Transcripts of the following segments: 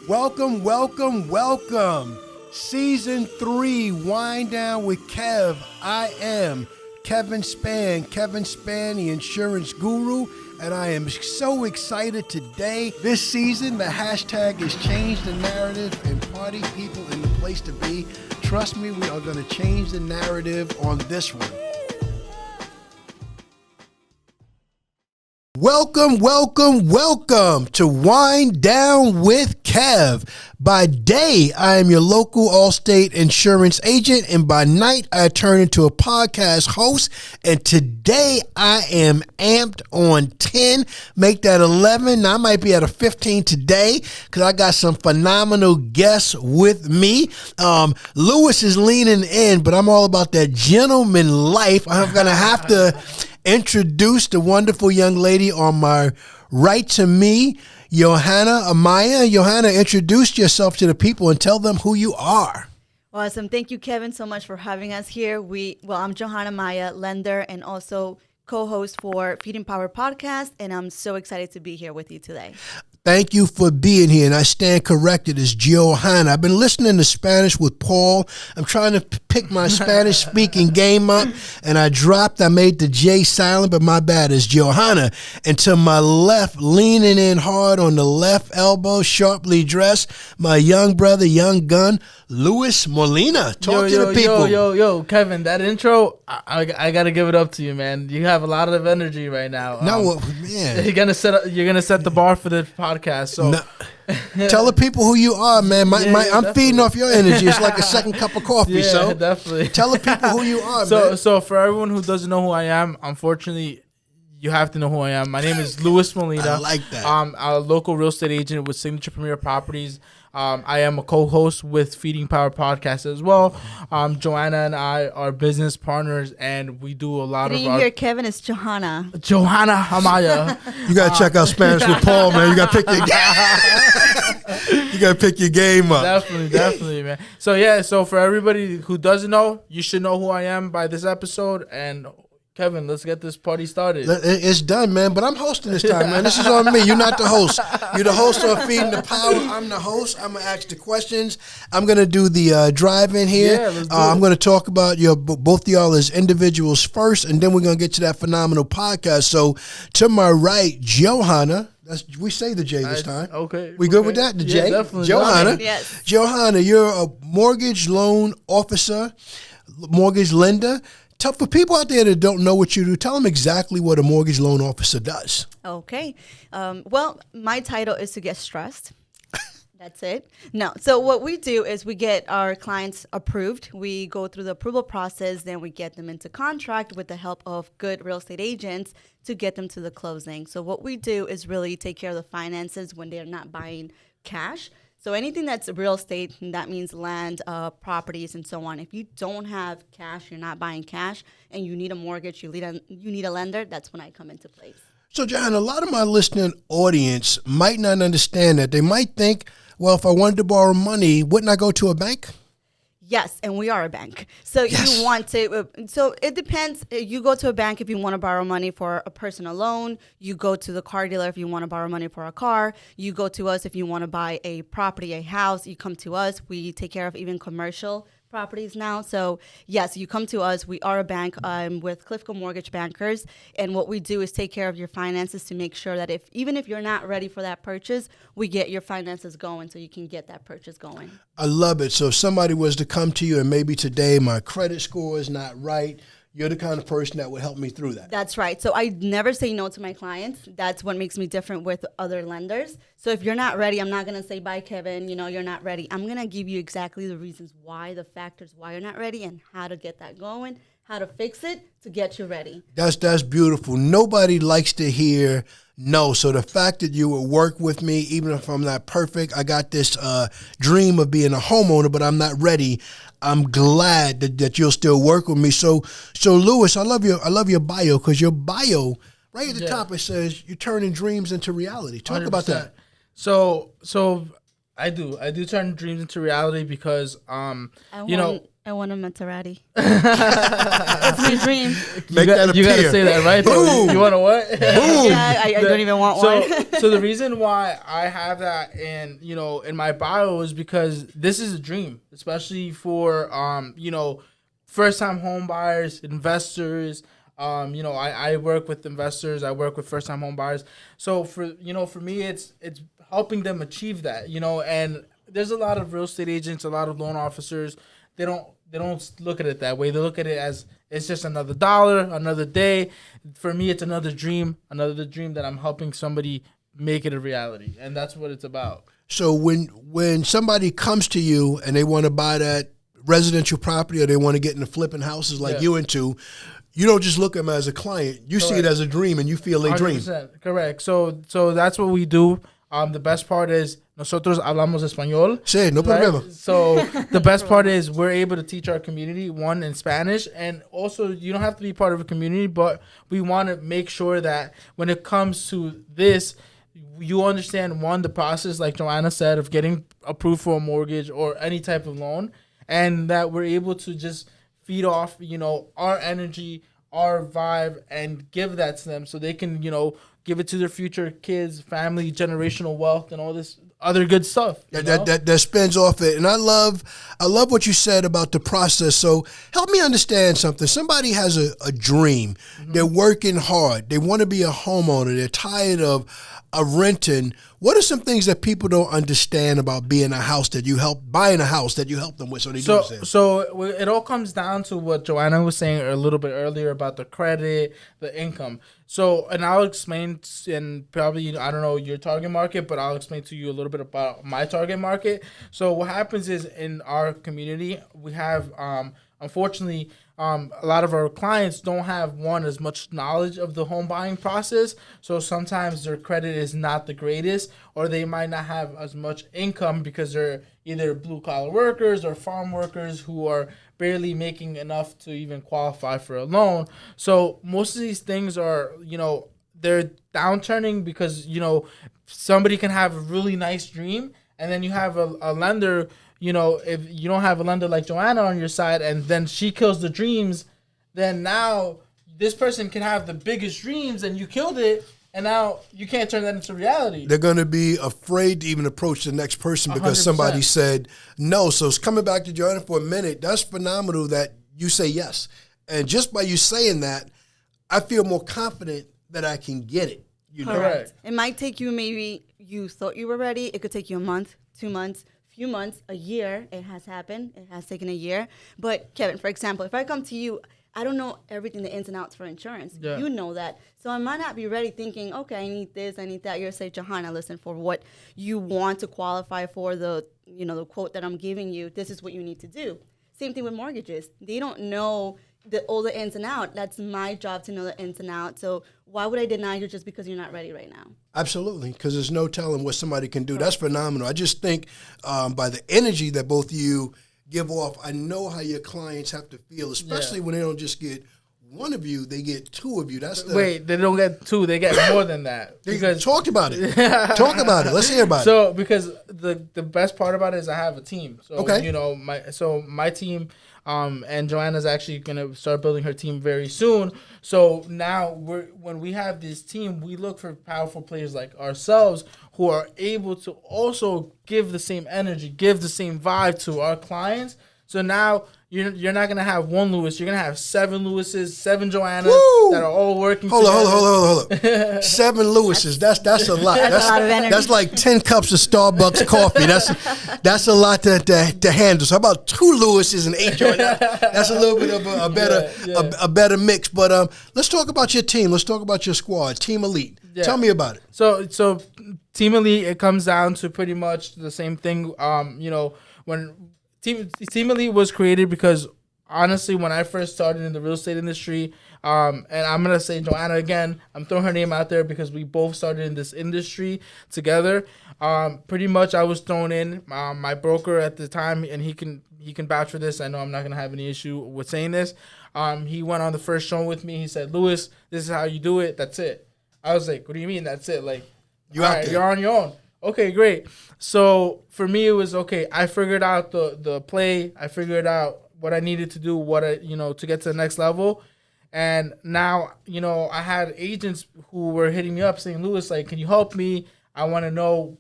Welcome, welcome, welcome. Season 3, Wind Down with Kev. I am Kevin Spann, the insurance guru, and I am so excited today. This season, the hashtag has changed the narrative and party people in the place to be. Trust me, we are going to change the narrative on this one. Welcome, welcome, welcome to Wind Down with Kev. By day, I am your local Allstate insurance agent, and by night, I turn into a podcast host. And today, I am amped on 10. Make that 11. Now, I might be at a 15 today because I got some phenomenal guests with me. Lewis is leaning in, but I'm all about that gentleman life. I'm going to have to introduce the wonderful young lady on my right to me, Johanna Amaya. Johanna, introduce yourself to the people and tell them who you are. Awesome. Thank you, Kevin, so much for having us here. I'm Johanna Amaya, lender and also co-host for Feeding Power Podcast, and I'm so excited to be here with you today. Thank you for being here, and I stand corrected as Johanna. I've been listening to Spanish with Paul. I'm trying to pick my Spanish speaking game up, and I made the J silent, but my bad, it's Johanna. And to my left, leaning in hard on the left elbow, sharply dressed, my young brother, young gun, Luis Molina. Talk to the people. Yo, Kevin, that intro, I got to give it up to you, man. You have a lot of energy right now. Man. You're gonna set the bar for the podcast. So tell the people who you are, man. I'm feeding off your energy. It's like a second cup of coffee. Yeah, so definitely. Tell the people who you are, man. So for everyone who doesn't know who I am, unfortunately, you have to know who I am. My name is Luis Molina. I like that. I'm a local real estate agent with Signature Premier Properties. I am a co-host with Feeding Power Podcast as well. Joanna and I are business partners, and we do a lot Didn't you hear Kevin? It's Johanna. Johanna Amaya. You gotta check out Spanish with Paul, man. You gotta pick your game up. Definitely, man. So for everybody who doesn't know, you should know who I am by this episode. And Kevin, let's get this party started. It's done, man. But I'm hosting this time, man. This is on me. You're not the host. You're the host on Feeding the Power. I'm the host. I'm going to ask the questions. I'm going to do the drive-in here. Yeah, let's do I'm going to talk about both of y'all as individuals first, and then we're going to get to that phenomenal podcast. So to my right, Johanna. We say the J this time. Okay. We good with that? The J? Definitely. Johanna. Yes. Johanna, you're a mortgage loan officer, mortgage lender. For people out there that don't know what you do, tell them exactly what a mortgage loan officer does. Okay. Well, my title is to get stressed. That's it. No. So what we do is we get our clients approved. We go through the approval process, then we get them into contract with the help of good real estate agents to get them to the closing. So what we do is really take care of the finances when they're not buying cash. So anything that's real estate, that means land, properties, and so on. If you don't have cash, you're not buying cash, and you need a mortgage, you need a lender, that's when I come into place. So, John, a lot of my listening audience might not understand that. They might think, well, if I wanted to borrow money, wouldn't I go to a bank? Yes, and we are a bank. So Yes. you want to, so it depends. You go to a bank if you want to borrow money for a personal loan. You go to the car dealer if you want to borrow money for a car. You go to us if you want to buy a property, a house. You come to us. We take care of even commercial properties now. So yes, you come to us. We are a bank with Clifco Mortgage Bankers, and what we do is take care of your finances to make sure that even if you're not ready for that purchase, we get your finances going so you can get that purchase going. I love it. So if somebody was to come to you and maybe today my credit score is not right, you're the kind of person that would help me through that. That's right. So I never say no to my clients. That's what makes me different with other lenders. So if you're not ready, I'm not going to say, bye, Kevin, you're not ready. I'm going to give you exactly the reasons why, the factors why you're not ready, and how to get that going, how to fix it to get you ready. That's beautiful. Nobody likes to hear no. So the fact that you would work with me, even if I'm not perfect, I got this dream of being a homeowner, but I'm not ready. I'm glad that you'll still work with me. So Lewis, I love your bio, because your bio right at the top, it says you're turning dreams into reality. Talk 100%. About that. So I do turn dreams into reality because I want a Maserati. That's my dream. Make that appear. You gotta say that, right? Boom. You want a what? Boom. Yeah, I don't even want one. So the reason why I have that in my bio is because this is a dream, especially for first time home buyers, investors. I work with investors. I work with first time home buyers. So for me, it's helping them achieve that. And there's a lot of real estate agents, a lot of loan officers. They don't look at it that way. They look at it as it's just another dollar, another day. For me, it's another dream that I'm helping somebody make it a reality, and that's what it's about. So when somebody comes to you and they want to buy that residential property or they want to get into flipping houses like you into, you don't just look at them as a client. You see it as a dream, and you feel a dream. 100%, correct. So that's what we do. The best part is nosotros hablamos español. Sí, no problema. Right? So the best part is we're able to teach our community, one, in Spanish, and also you don't have to be part of a community, but we want to make sure that when it comes to this, you understand, one, the process, like Joanna said, of getting approved for a mortgage or any type of loan, and that we're able to just feed off, our energy, our vibe, and give that to them so they can, give it to their future kids, family, generational wealth, and all this other good stuff. That spins off it. And I love what you said about the process. So help me understand something. Somebody has a dream. Mm-hmm. They're working hard. They want to be a homeowner. They're tired of renting. What are some things that people don't understand about buying a house that you help them with? So it all comes down to what Joanna was saying a little bit earlier about the credit, the income. So, and I'll explain, and probably, I don't know your target market, but I'll explain to you a little bit about my target market. So what happens is in our community, we have, unfortunately, a lot of our clients don't have, as much knowledge of the home buying process. So sometimes their credit is not the greatest, or they might not have as much income because they're either blue collar workers or farm workers who are barely making enough to even qualify for a loan. So most of these things are, they're downturning because, somebody can have a really nice dream, and then you have a lender. If you don't have a lender like Joanna on your side and then she kills the dreams, then now this person can have the biggest dreams and you killed it, and now you can't turn that into reality. They're going to be afraid to even approach the next person because 100%. Somebody said no. So it's coming back to Joanna for a minute. That's phenomenal that you say yes. And just by you saying that, I feel more confident that I can get it. Correct. It might take you, maybe you thought you were ready. It could take you a month, 2 months, few months, a year. It has happened. It has taken a year. But Kevin, for example, if I come to you, I don't know everything, the ins and outs for insurance. Yeah. You know that. So I might not be ready thinking, okay, I need this, I need that. You're say, Johanna, listen, for what you want to qualify for, the quote that I'm giving you, this is what you need to do. Same thing with mortgages. They don't know all the ins and outs. That's my job to know the ins and outs. So why would I deny you just because you're not ready right now? Absolutely, because there's no telling what somebody can do. That's phenomenal. I just think by the energy that both of you give off, I know how your clients have to feel, especially when they don't just get one of you, they get two of you. Wait, they don't get two, they get more than that. Because talk about it. Talk about it. Let's hear about it. So because the best part about it is I have a team. So okay. My team, and Joanna's actually gonna start building her team very soon. So now when we have this team, we look for powerful players like ourselves who are able to also give the same energy, give the same vibe to our clients. So now you're not gonna have one Lewis. You're gonna have 7 Lewises, 7 Joannas that are all working together. Hold on. 7 Lewises. That's a lot. That's a lot of energy. That's like 10 cups of Starbucks coffee. That's a lot to handle. So how about 2 Lewises and 8 Joannas? That's a little bit of a better mix. But let's talk about your team. Let's talk about your squad, Team Elite. Yeah. Tell me about it. So Team Elite, it comes down to pretty much the same thing. When Team Elite was created because, honestly, when I first started in the real estate industry, and I'm going to say Joanna again, I'm throwing her name out there because we both started in this industry together. Pretty much I was thrown in. My broker at the time, and he can vouch for this. I know I'm not going to have any issue with saying this. He went on the first show with me. He said, Lewis, this is how you do it. That's it. I was like, what do you mean that's it? Like, you're on your own. Okay, great. So for me, it was okay. I figured out the play. I figured out what I needed to do, to get to the next level. And now, I had agents who were hitting me up saying, Louis, like, can you help me? I want to know,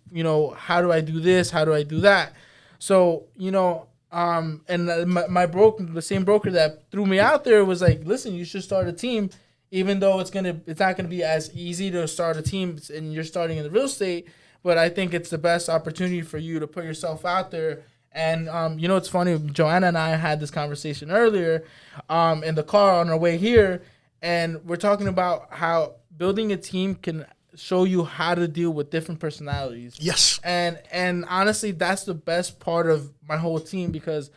how do I do this? How do I do that? So, and my broker, the same broker that threw me out there was like, listen, you should start a team, even though it's not gonna be as easy to start a team and you're starting in the real estate. But I think it's the best opportunity for you to put yourself out there. And it's funny, Joanna and I had this conversation earlier, in the car on our way here, and we're talking about how building a team can show you how to deal with different personalities. Yes. And honestly, that's the best part of my whole team, because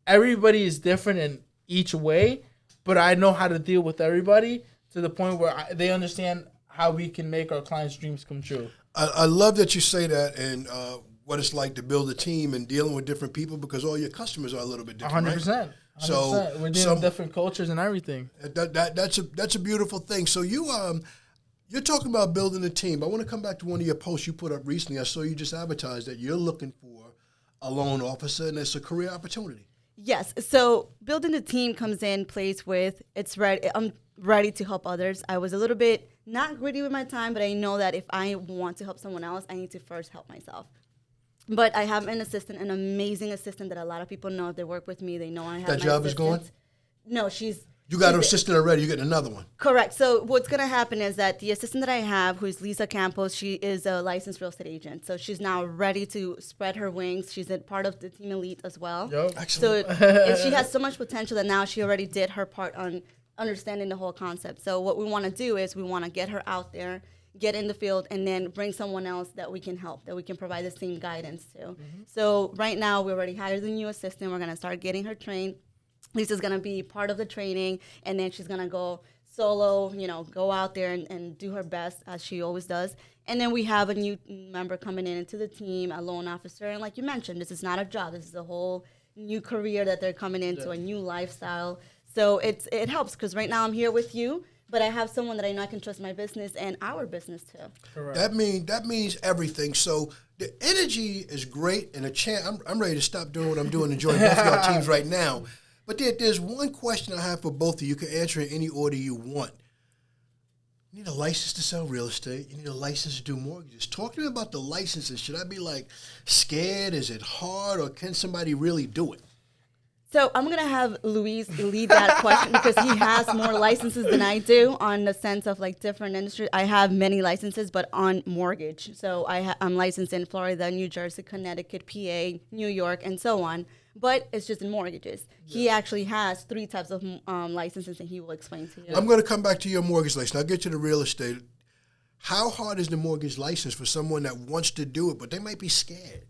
everybody is different in each way, but I know how to deal with everybody to the point where they understand how we can make our clients' dreams come true. I love that you say that, and what it's like to build a team and dealing with different people, because all your customers are a little bit different. 100%. Right? 100%. So we're dealing with different cultures and everything. That's a beautiful thing. So you're talking about building a team. I want to come back to one of your posts you put up recently. I saw you just advertised that you're looking for a loan officer, and it's a career opportunity. Yes. So building a team comes in place with I'm ready to help others. I was a little bit not greedy with my time, but I know that if I want to help someone else, I need to first help myself. But I have an assistant, an amazing assistant that a lot of people know. If they work with me, they know I have that my job assistant. is going? No, she's... You got an assistant already. You're getting another one. Correct. So what's going to happen is that the assistant that I have, who's Lisa Campos, she is a licensed real estate agent. So she's now ready to spread her wings. She's a part of the team elite as well. Yep. Excellent. So and she has so much potential that now she already did her part on understanding the whole concept. So what we want to do is we want to get her out there, get in the field, and then bring someone else that we can help, that we can provide the same guidance to. Mm-hmm. So right now we already hired the new assistant. We're going to start getting her trained. Lisa's going to be part of the training, and then she's going to go solo, go out there and do her best, as she always does. And then we have a new member coming into the team, a loan officer. And like you mentioned, this is not a job. This is a whole new career that they're coming into, a new lifestyle. So it helps, because right now I'm here with you, but I have someone that I know I can trust my business and our business too. Correct. That means everything. So the energy is great, and I'm ready to stop doing what I'm doing and join both of your teams right now. But there's one question I have for both of you. You can answer in any order you want. You need a license to sell real estate. You need a license to do mortgages. Talk to me about the licenses. Should I be scared? Is it hard, or can somebody really do it? So I'm going to have Luis lead that question, because he has more licenses than I do on the sense of different industries. I have many licenses, but on mortgage. So I'm licensed in Florida, New Jersey, Connecticut, PA, New York, and so on. But it's just in mortgages. Yeah. He actually has 3 types of licenses, and he will explain to you. I'm going to come back to your mortgage license. I'll get to the real estate. How hard is the mortgage license for someone that wants to do it, but they might be scared?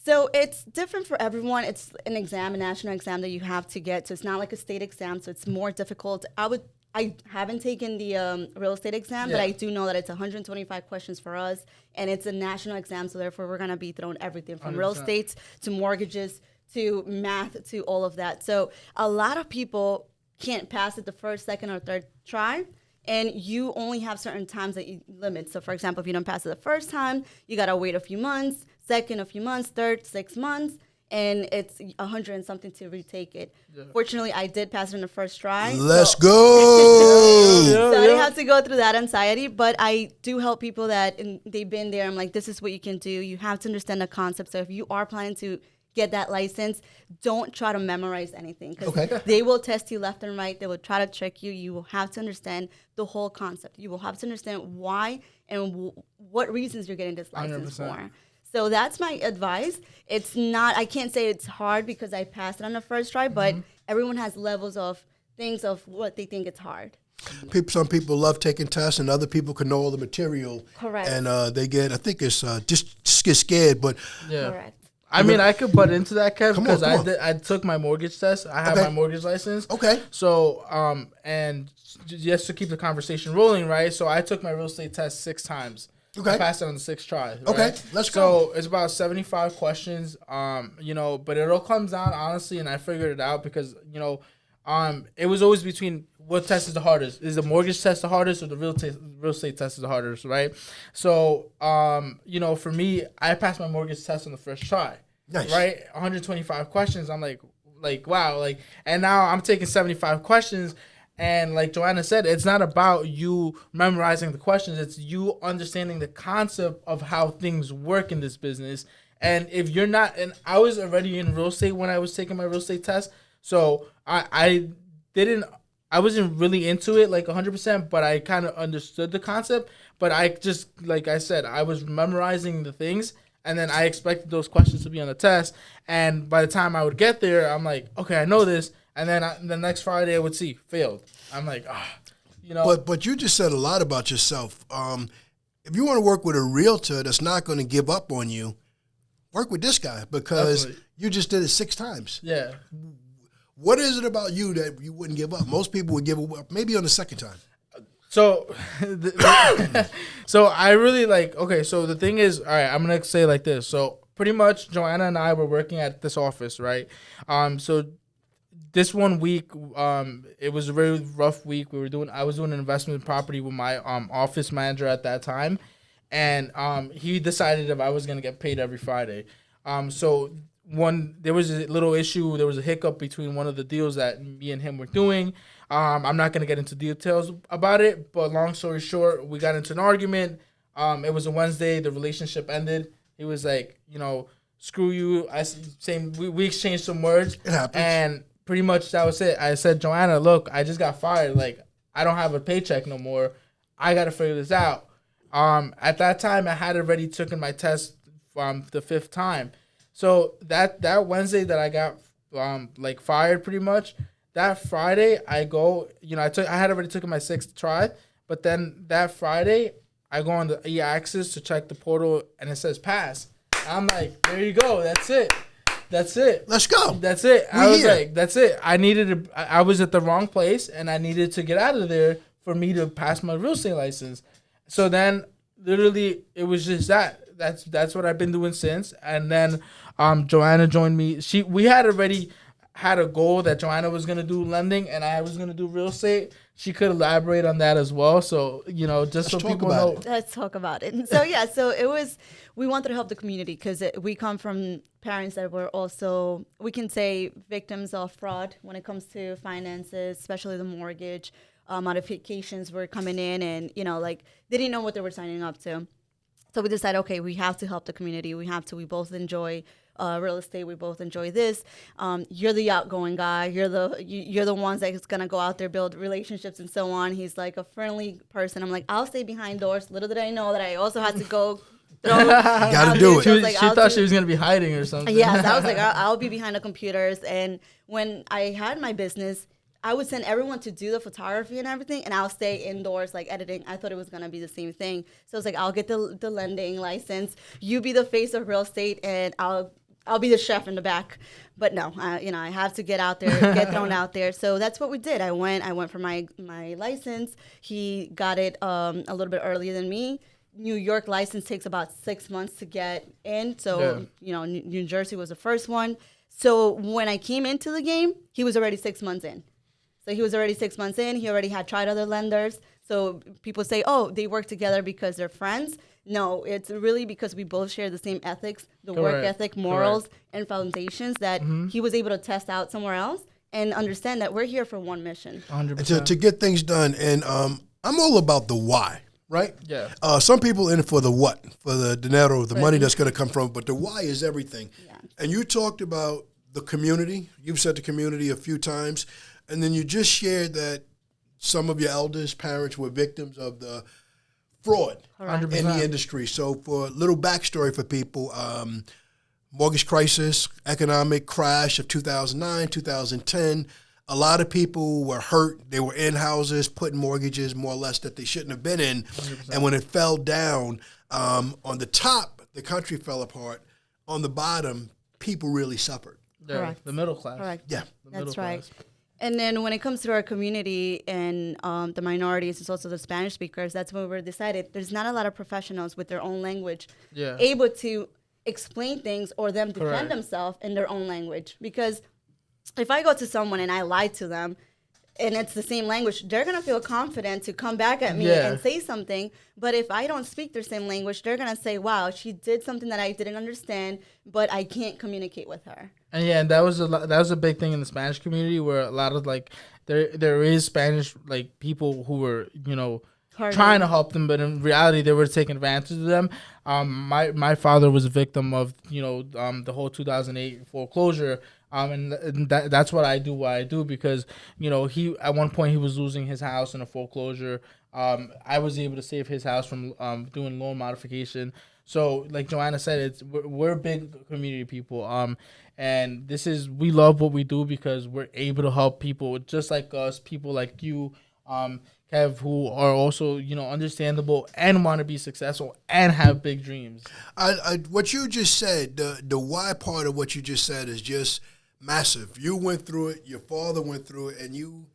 So it's different for everyone. It's an exam, a national exam that you have to get. So it's not like a state exam, so it's more difficult. I haven't taken the real estate exam, but I do know that it's 125 questions for us, and it's a national exam, so therefore we're going to be throwing everything from 100%. Real estate to mortgages to math to all of that. So a lot of people can't pass it the first, second, or third try, and you only have certain times that you limit. So, for example, if you don't pass it the first time, you got to wait a few months, second a few months, third 6 months, and it's 100 and something to retake it. Yeah. Fortunately, I did pass it in the first try. Let's go! So I didn't have to go through that anxiety, but I do help people that they've been there. I'm like, this is what you can do. You have to understand the concept. So if you are planning to get that license, don't try to memorize anything, because they will test you left and right. They will try to trick you. You will have to understand the whole concept. You will have to understand why and what reasons you're getting this license 100%. For. So that's my advice. It's not, I can't say it's hard because I passed it on the first try, but everyone has levels of things of what they think it's hard. Some people love taking tests, and other people can know all the material. Correct. And they get, I think it's just get scared, but yeah. Correct. I mean, I could butt into that, Kev, because I took my mortgage test. I have my mortgage license. Okay. So, and just to keep the conversation rolling, right? So I took my real estate test 6 times. Okay. I passed it on the 6th try. Right? Okay, let's go. So it's about 75 questions, but it all comes down, honestly, and I figured it out because, it was always between what test is the hardest. Is the mortgage test the hardest or the real estate test is the hardest, right? So, for me, I passed my mortgage test on the first try. Nice. Right? 125 questions. I'm like, like, wow, like, and now I'm taking 75 questions. And like Joanna said, it's not about you memorizing the questions. It's you understanding the concept of how things work in this business. And if you're not, and I was already in real estate when I was taking my real estate test. So I wasn't really into it like 100%, but I kind of understood the concept. But I just, like I said, I was memorizing the things, and then I expected those questions to be on the test. And by the time I would get there, I'm like, okay, I know this. And then the next Friday I would see failed. I'm like, you know. But you just said a lot about yourself. If you want to work with a realtor that's not going to give up on you, work with this guy because Definitely. you just did it 6 times. Yeah. What is it about you that you wouldn't give up? Most people would give up maybe on the second time. So, so I really like, okay, so the thing is, all right, I'm going to say it like this. So pretty much Joanna and I were working at this office, right? So this 1 week, it was a very rough week. I was doing an investment property with my office manager at that time, and he decided if I was gonna get paid every Friday. So there was a little issue. There was a hiccup between one of the deals that me and him were doing. I'm not gonna get into details about it, but long story short, we got into an argument. It was a Wednesday. The relationship ended. He was like, screw you. We exchanged some words. It happens. And pretty much that was it. I said, Joanna, look, I just got fired. Like, I don't have a paycheck no more. I got to figure this out. At that time, I had already taken my test the 5th time. So that Wednesday that I got fired pretty much, that Friday I go, I had already taken my 6th try, but then that Friday I go on the e-access to check the portal and it says pass. I'm like, there you go. That's it. Let's go. That's it. We're I was here. like, that's it. I was at the wrong place and I needed to get out of there for me to pass my real estate license. So then literally it was just that. That's what I've been doing since. And then Joanna joined me. We had already had a goal that Joanna was going to do lending and I was going to do real estate. She could elaborate on that as well. So, just so people know. Let's talk about it. So, yeah, we wanted to help the community because we come from parents that were also, we can say, victims of fraud when it comes to finances, especially the mortgage. Modifications were coming in and, they didn't know what they were signing up to. So we decided, okay, we have to help the community. We both enjoy real estate. We both enjoy this. You're the outgoing guy. You're the ones that's gonna go out there, build relationships and so on. He's like a friendly person. I'm like, I'll stay behind doors. Little did I know that I also had to go. Gotta do it. She thought she was gonna be hiding or something. Yeah, so I was like, I'll be behind the computers. And when I had my business, I would send everyone to do the photography and everything, and I'll stay indoors, like editing. I thought it was gonna be the same thing. So it's like, I'll get the lending license. You be the face of real estate, and I'll be the chef in the back. But no, I have to get out there, get thrown out there. So that's what we did. I went for my license. He got it a little bit earlier than me. New York license takes about 6 months to get in. So, New Jersey was the first one. So when I came into the game, he was already 6 months in. So he was already 6 months in. He already had tried other lenders. So people say, oh, they work together because they're friends. No, it's really because we both share the same ethics, the work ethic, morals, and foundations that he was able to test out somewhere else and understand that we're here for one mission. 100%. To get things done. And I'm all about the why, right? Yeah. Some people in it for the what, for the dinero, the money that's going to come from, but the why is everything. Yeah. And you talked about the community. You've said the community a few times. And then you just shared that some of your elders, parents were victims of the fraud 100%. in the industry. So for a little backstory for people, mortgage crisis, economic crash of 2009, 2010, a lot of people were hurt. They were in houses, put in mortgages more or less that they shouldn't have been in. 100%. And when it fell down, on the top, the country fell apart. On the bottom, people really suffered. Yeah, Correct. the middle class. Correct. Yeah. That's right. And then when it comes to our community and the minorities, it's also the Spanish speakers, that's when we decided there's not a lot of professionals with their own language able to explain things or them defend themselves in their own language. Because if I go to someone and I lie to them, and it's the same language, they're going to feel confident to come back at me Yeah. and say something. But if I don't speak their same language, they're going to say, wow, she did something that I didn't understand, but I can't communicate with her. And yeah, and that was a big thing in the Spanish community, where a lot of like there is Spanish like people who were, you know, trying to help them, but in reality they were taking advantage of them. My father was a victim of, you know, the whole 2008 foreclosure. And that's what I do because, you know, he at one point he was losing his house in a foreclosure. I was able to save his house from doing loan modification. So like Joanna said, we're big community people. And we love what we do because we're able to help people just like us, people like you, Kev, who are also, you know, understandable and want to be successful and have big dreams. What you just said, the why part of what you just said is just massive. You went through it, your father went through it, and you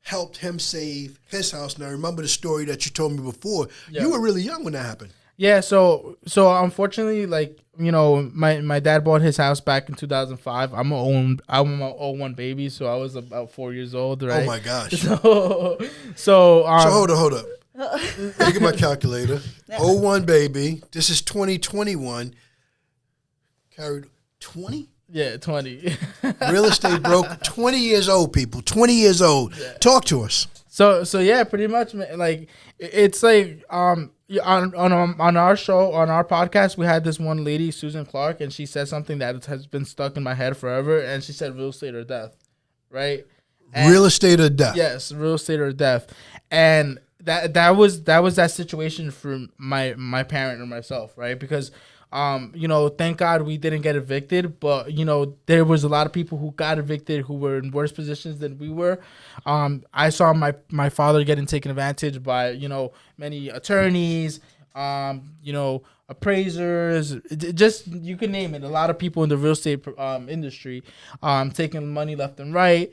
helped him save his house. Now, I remember the story that you told me before. Yeah. You were really young when that happened. Yeah, so unfortunately, like, you know, my dad bought his house back in 2005. I'm a 01 baby, so I was about 4 years old, right? Oh my gosh. So hold up. Let me get my calculator. 01 baby. This is 2021. Carried 20? Yeah, 20. Real estate broke. 20 years old, people. 20 years old. Yeah. Talk to us. So yeah, pretty much, like, it's like on our show, on our podcast, we had this one lady, Susan Clark, and she said something that has been stuck in my head forever, and she said real estate or death, right? And real estate or death. Yes, real estate or death. And that was that situation for my parent and myself, right? Because you know, thank God we didn't get evicted, but, you know, there was a lot of people who got evicted who were in worse positions than we were. I saw my father getting taken advantage by, you know, many attorneys, you know, appraisers, just, you can name it. A lot of people in the real estate industry, taking money left and right.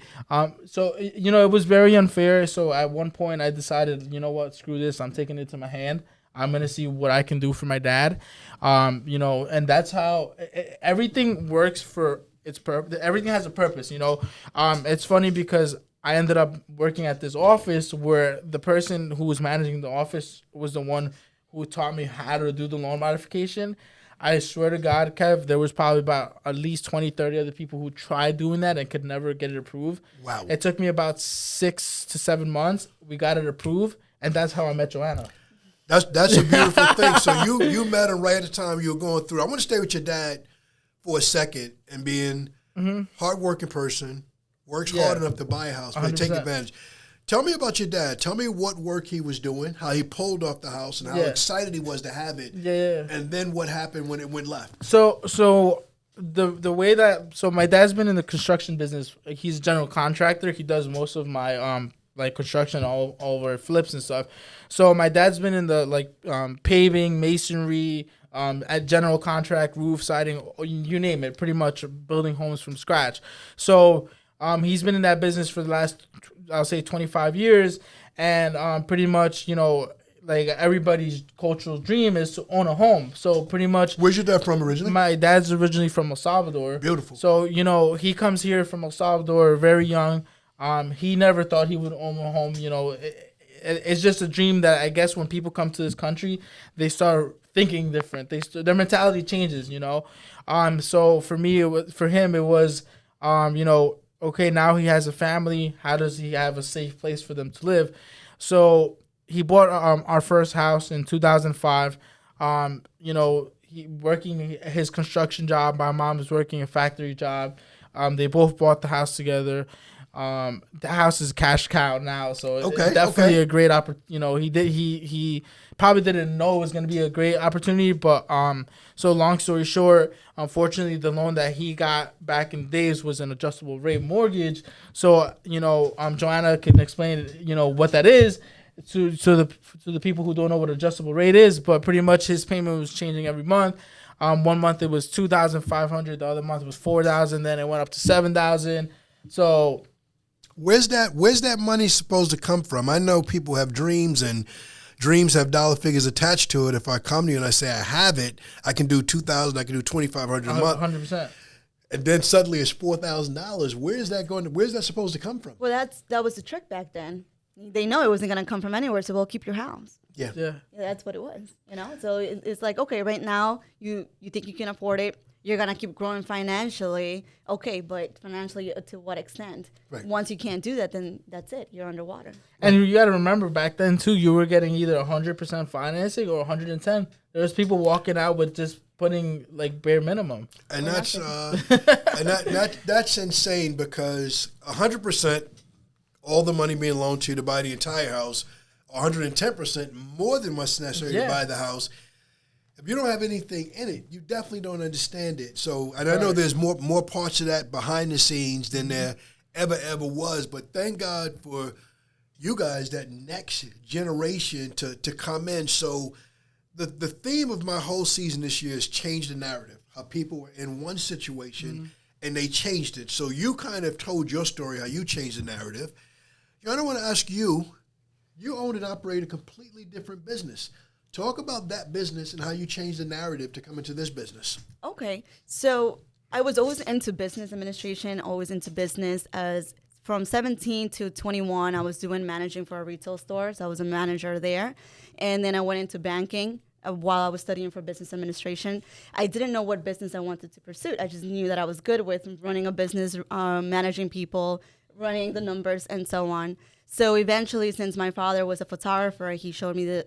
So, you know, it was very unfair. So at one point I decided, you know what, screw this. I'm taking it to my hand. I'm going to see what I can do for my dad. You know, and that's how everything works for its purpose. Everything has a purpose, you know. It's funny because I ended up working at this office where the person who was managing the office was the one who taught me how to do the loan modification. I swear to God, Kev, there was probably about at least 20, 30 other people who tried doing that and could never get it approved. Wow. It took me about 6 to 7 months. We got it approved, and that's how I met Joanna. That's a beautiful thing. So you met him right at the time you were going through. I want to stay with your dad for a second and being hardworking person, works hard enough to buy a house, but take advantage. Tell me about your dad. Tell me what work he was doing, how he pulled off the house, and how excited he was to have it. Yeah. And then what happened when it went left. So the way that, so my dad's been in the construction business. He's a general contractor. He does most of my like construction all over flips and stuff. So my dad's been in the like paving, masonry, at general contract, roof, siding, you name it, pretty much building homes from scratch. So he's been in that business for the last, I'll say, 25 years. And pretty much, you know, like everybody's cultural dream is to own a home. So pretty much. Where's your dad from originally? My dad's originally from El Salvador. Beautiful. So, you know, he comes here from El Salvador very young. He never thought he would own a home. You know, it's just a dream that I guess when people come to this country, they start thinking different. Their mentality changes, you know. So for me, for him, it was, you know, okay, now he has a family. How does he have a safe place for them to live? So he bought our first house in 2005. You know, he working his construction job. My mom was working a factory job. They both bought the house together. The house is cash cow now, so it's definitely a great opportunity. You know, he probably didn't know it was going to be a great opportunity, but so long story short, unfortunately, the loan that he got back in the days was an adjustable rate mortgage. So, you know, Joanna can explain, you know, what that is to the people who don't know what adjustable rate is, but pretty much his payment was changing every month. 1 month it was $2,500, the other month it was $4,000, then it went up to $7,000. So where's that money supposed to come from? I know people have dreams, and dreams have dollar figures attached to it. If I come to you and I say I have it, I can do $2,000, I can do $2,500 a month. 100%. and then suddenly it's $4,000. Where's that supposed to come from? Well, that was the trick back then. They know it wasn't going to come from anywhere, so we'll keep your house. Yeah. Yeah. That's what it was, So it's like, okay, right now you think you can afford it. You're going to keep growing financially. Okay, but financially to what extent? Right. Once you can't do that, then that's it. You're underwater. And you got to remember back then, too, you were getting either 100% financing or 110. There's people walking out with just putting like bare minimum. And that's that's insane because 100%, all the money being loaned to you to buy the entire house, 110% more than what's necessary to buy the house. If you don't have anything in it, you definitely don't understand it. So, and I know there's more parts of that behind the scenes than there ever was. But thank God for you guys, that next generation to come in. So the theme of my whole season this year is change the narrative. How people were in one situation and they changed it. So you kind of told your story, how you changed the narrative. I want to ask you, you own and operate a completely different business. Talk about that business and how you changed the narrative to come into this business. Okay. So I was always into business administration, always into business. As from 17 to 21, I was doing managing for a retail store. So I was a manager there. And then I went into banking while I was studying for business administration. I didn't know what business I wanted to pursue. I just knew that I was good with running a business, managing people, running the numbers, and so on. So eventually, since my father was a photographer, he showed me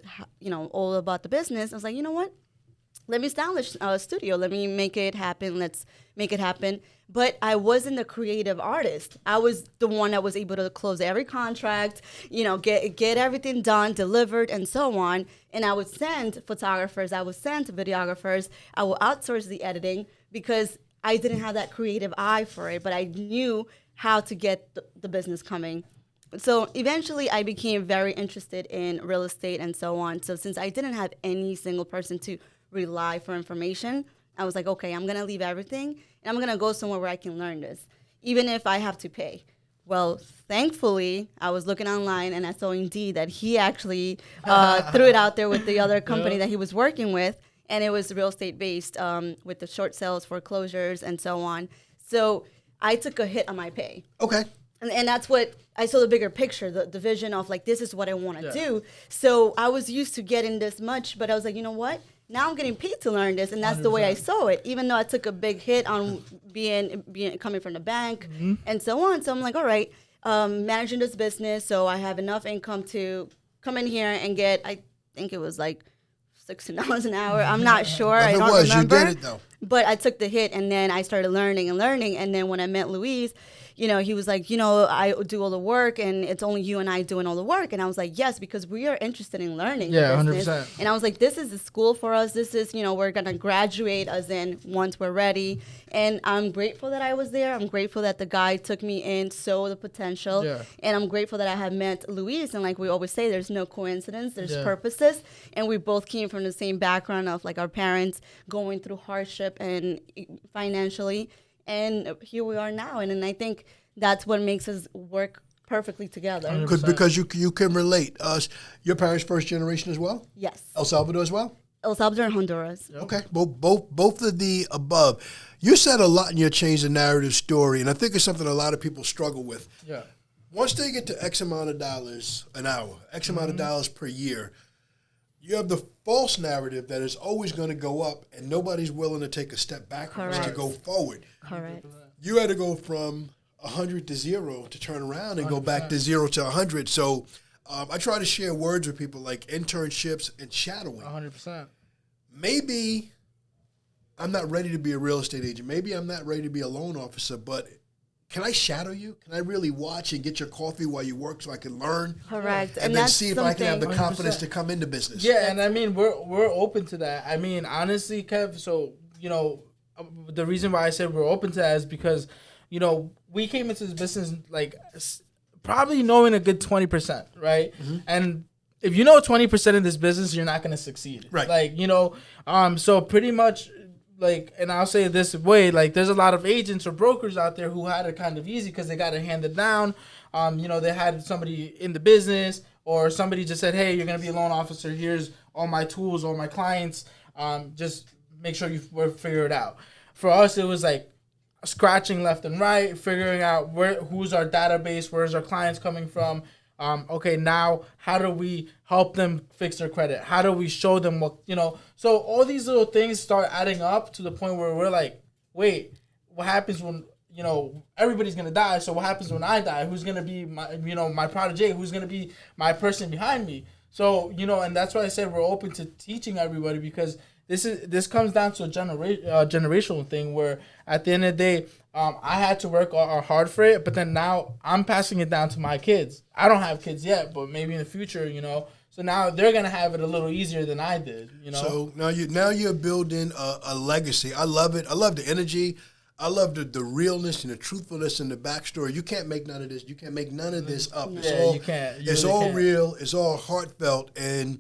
all about the business. I was like, you know what? Let me establish a studio. Let me make it happen. Let's make it happen. But I wasn't the creative artist. I was the one that was able to close every contract, get everything done, delivered, and so on. And I would send photographers. I would send videographers. I would outsource the editing because I didn't have that creative eye for it, but I knew how to get the business coming. So eventually I became very interested in real estate and so on. So since I didn't have any single person to rely for information, I was like, okay, I'm going to leave everything and I'm going to go somewhere where I can learn this, even if I have to pay. Well, thankfully, I was looking online and I saw Indeed that he actually threw it out there with the other company that he was working with. And it was real estate based with the short sales, foreclosures, and so on. So I took a hit on my pay. Okay. And that's what I saw, the bigger picture, the vision of like, this is what I want to do. So I was used to getting this much, but I was like, you know what? Now I'm getting paid to learn this. And that's 100%. The way I saw it, even though I took a big hit on being coming from the bank and so on. So I'm like, all right, managing this business. So I have enough income to come in here and get, I think it was like $16 an hour. I'm not sure. I don't remember. You did it though. But I took the hit and then I started learning. And then when I met Luis, he was like, I do all the work and it's only you and I doing all the work. And I was like, yes, because we are interested in learning. Yeah, business. 100%. And I was like, this is the school for us. This is, we're going to graduate as in once we're ready. And I'm grateful that I was there. I'm grateful that the guy took me in, saw the potential. Yeah. And I'm grateful that I have met Luis. And like we always say, there's no coincidence. There's purposes. And we both came from the same background of like our parents going through hardship and financially. And here we are now. And I think that's what makes us work perfectly together. Because you can relate. Your parents first generation as well? Yes. El Salvador as well? El Salvador and Honduras. Yep. Okay, both of the above. You said a lot in your Change the Narrative story, and I think it's something a lot of people struggle with. Yeah. Once they get to X amount of dollars an hour, X amount of dollars per year, you have the false narrative that is always going to go up and nobody's willing to take a step backwards to go forward. Correct. You had to go from 100 to 0 to turn around and 100%. Go back to 0 to 100. So I try to share words with people like internships and shadowing. 100%. Maybe I'm not ready to be a real estate agent. Maybe I'm not ready to be a loan officer, but can I shadow you? Can I really watch and get your coffee while you work so I can learn? Correct. And then see if I can have the confidence 100%. To come into business. Yeah, and I mean, we're open to that. I mean, honestly, Kev, so, the reason why I said we're open to that is because, we came into this business like probably knowing a good 20%, right? Mm-hmm. And if you know 20% of this business, you're not going to succeed. Right. Like, so pretty much, like, and I'll say it this way, like, there's a lot of agents or brokers out there who had it kind of easy because they got it handed down. They had somebody in the business or somebody just said, hey, you're going to be a loan officer. Here's all my tools, all my clients. Just make sure you figure it out. For us, it was like, scratching left and right, figuring out who's our database, where's our clients coming from. Okay, now how do we help them fix their credit? How do we show them what, So all these little things start adding up to the point where we're like, wait, what happens when, everybody's going to die. So what happens when I die? Who's going to be my protege? Who's going to be my person behind me? So, and that's why I said we're open to teaching everybody, because this comes down to a generational thing where at the end of the day, I had to work hard for it, but then now I'm passing it down to my kids. I don't have kids yet, but maybe in the future, So now they're gonna have it a little easier than I did, So now you're building a legacy. I love it. I love the energy. I love the realness and the truthfulness and the backstory. You can't make none of this. You can't make none of this up. You can't. It's all can't. Real. It's all heartfelt, and